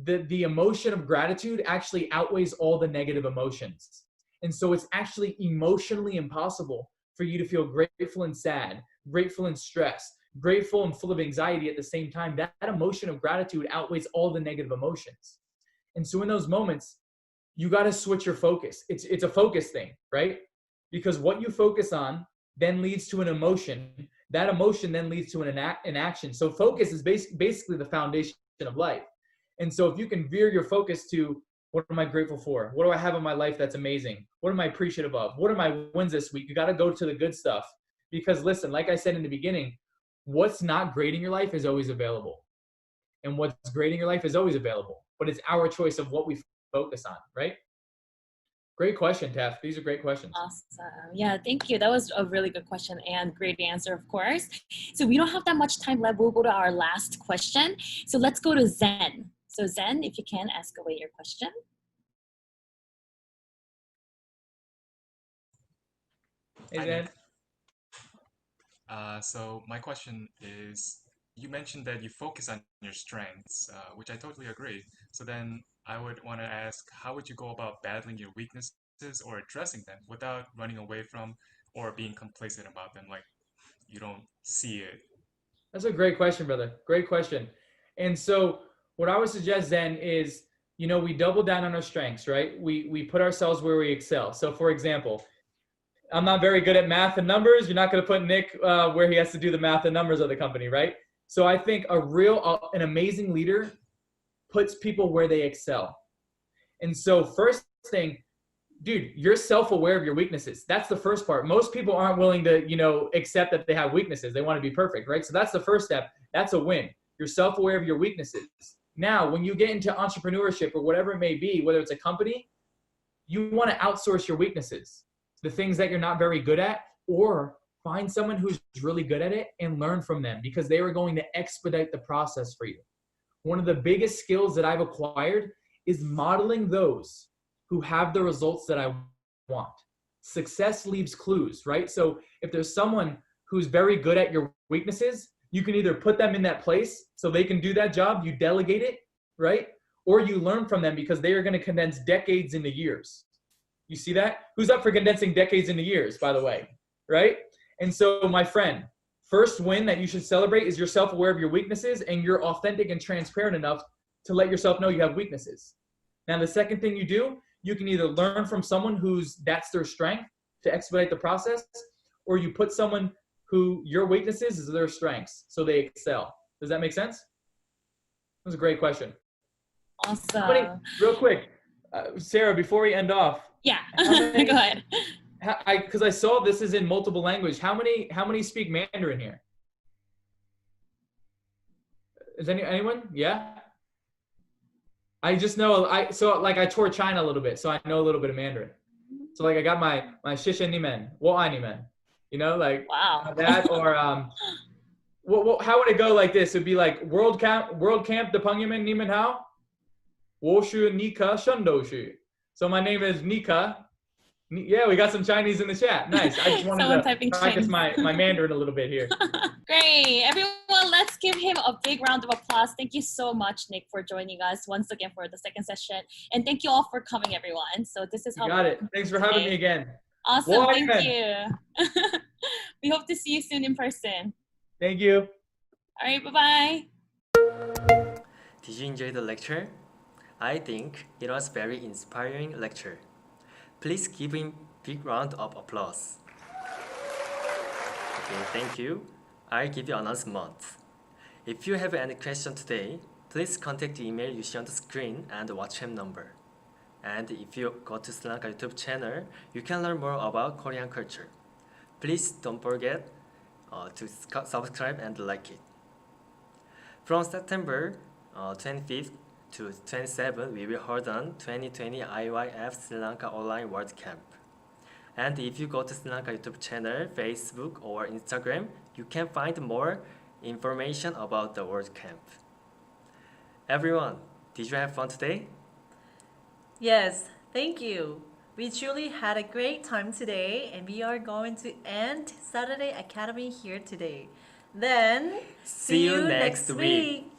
the emotion of gratitude actually outweighs all the negative emotions. And so it's actually emotionally impossible for you to feel grateful and sad, grateful and stressed, grateful and full of anxiety at the same time. That emotion of gratitude outweighs all the negative emotions. And so in those moments, you got to switch your focus. It's a focus thing, right? Because what you focus on then leads to an emotion. That emotion then leads to an action. So focus is basically the foundation of life. And so if you can veer your focus to, what am I grateful for? What do I have in my life that's amazing? What am I appreciative of? What are my wins this week? You got to go to the good stuff. Because listen, like I said in the beginning, what's not great in your life is always available. And what's great in your life is always available. But it's our choice of what we focus on, right? Great question, Tef. These are great questions. Awesome. Yeah, thank you. That was a really good question and great answer, of course. So we don't have that much time left. We'll go to our last question. So let's go to Zen. So Zen, if you can, ask away your question. Hey, Zen. So my question is, you mentioned that you focus on your strengths, which I totally agree. So then I would want to ask, how would you go about battling your weaknesses or addressing them without running away from or being complacent about them, like you don't see it? That's a great question, brother. Great question. And so what I would suggest then is, you know, we double down on our strengths, right? We put ourselves where we excel. So for example, I'm not very good at math and numbers. You're not going to put Nick where he has to do the math and numbers of the company, right? So I think an amazing leader puts people where they excel. And so first thing, dude, you're self-aware of your weaknesses. That's the first part. Most people aren't willing to, you know, accept that they have weaknesses. They want to be perfect, right? So that's the first step. That's a win. You're self-aware of your weaknesses. Now, when you get into entrepreneurship or whatever it may be, whether it's a company, you want to outsource your weaknesses, the things that you're not very good at, or find someone who's really good at it and learn from them, because they are going to expedite the process for you. One of the biggest skills that I've acquired is modeling those who have the results that I want. Success leaves clues, right? So if there's someone who's very good at your weaknesses, you can either put them in that place so they can do that job, you delegate it, right? Or you learn from them, because they are going to condense decades into years. You see that? Who's up for condensing decades into years, by the way, right? And so, my friend, first win that you should celebrate is you're self-aware of your weaknesses and you're authentic and transparent enough to let yourself know you have weaknesses. Now, the second thing you do, you can either learn from someone that's their strength to expedite the process, or you put someone who your weaknesses is their strengths so they excel. Does that make sense? That was a great question. Awesome. Real quick, Sarah, before we end off. Yeah, go ahead. Because I saw this is in multiple language. How many speak Mandarin here? Is anyone? Yeah. I just know I toured China a little bit, so I know a little bit of Mandarin. So like I got my 谢谢你们, 我爱你们, you know, like wow. That, or how would it go like this? It'd be like World Camp the Pengyemen Ni Men Hao, 我是 Nika Shandoshu. So my name is Nika. Yeah, we got some Chinese in the chat. Nice. I just wanted to practice my Mandarin a little bit here. Great. Everyone, let's give him a big round of applause. Thank you so much, Nick, for joining us once again for the second session. And thank you all for coming, everyone. So this is how. You got it. Thanks for having me again. Awesome. Thank you. We hope to see you soon in person. Thank you. All right. Bye-bye. Did you enjoy the lecture? I think it was very inspiring lecture. Please give him a big round of applause. Okay, thank you. I'll give you an announcement. If you have any question today, please contact the email you see on the screen and the WhatsApp number. And if you go to Sri Lanka YouTube channel, you can learn more about Korean culture. Please don't forget to subscribe and like it. From September 25th to 27th, we will hold on 2020 IYF Sri Lanka Online World Camp. And if you go to Sri Lanka YouTube channel, Facebook or Instagram, you can find more information about the World Camp. Everyone, did you have fun today? Yes, thank you. We truly had a great time today, and we are going to end Saturday Academy here today. Then, see you next week.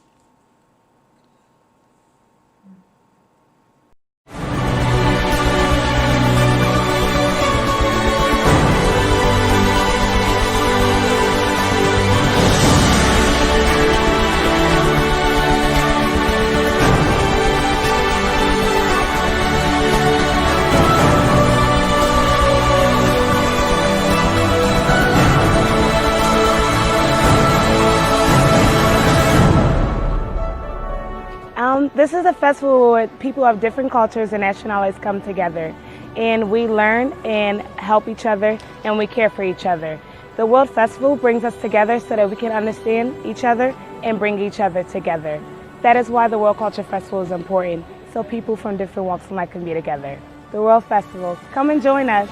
This is a festival where people of different cultures and nationalities come together, and we learn and help each other, and we care for each other. The World Festival brings us together so that we can understand each other and bring each other together. That is why the World Culture Festival is important, so people from different walks of life can be together. The World Festival, come and join us.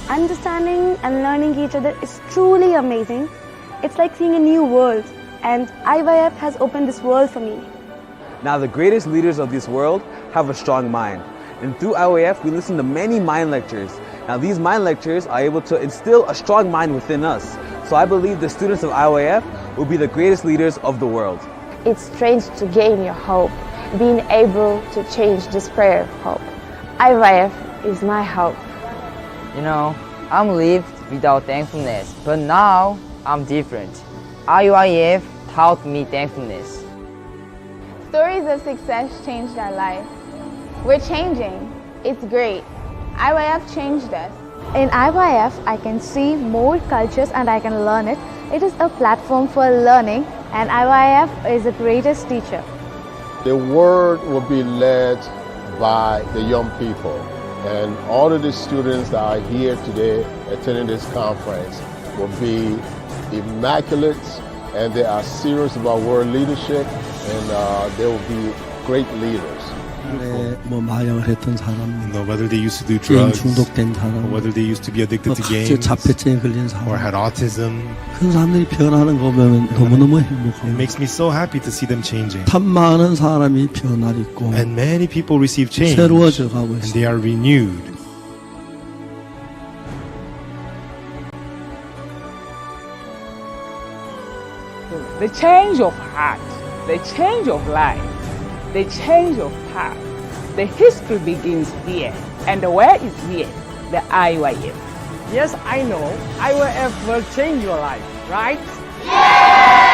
Understanding and learning each other is truly amazing. It's like seeing a new world, and IYF has opened this world for me. Now the greatest leaders of this world have a strong mind. And through IYF, we listen to many mind lectures. Now these mind lectures are able to instill a strong mind within us. So I believe the students of IYF will be the greatest leaders of the world. It's strange to gain your hope, being able to change despair of hope. IYF is my hope. You know, I'm lived without thankfulness, but now I'm different. IYF taught me thankfulness. Stories of success changed our life. We're changing. It's great. IYF changed us. In IYF, I can see more cultures and I can learn it. It is a platform for learning, and IYF is the greatest teacher. The word will be led by the young people, and all of the students that are here today attending this conference will be immaculate, and they are serious about world leadership, and they will be great leaders. 뭐 마약을 했던 사람, whether they used to do 게임 drugs, 중독된 or 사람, whether they used to be addicted to 각종 games, 자폐증에 걸린 사람, or had autism. 그 사람들이 변하는 거 보면 너무너무 행복합니다. It makes me so happy to see them changing. 참 많은 사람이 변화를 있고 And many people receive change. 새로워져 가고 And 있습니다. they are renewed. The change of heart, the change of life, the change of path. The history begins here. And where is here? The IYF. Yes, I know. IYF will change your life, right? Yeah!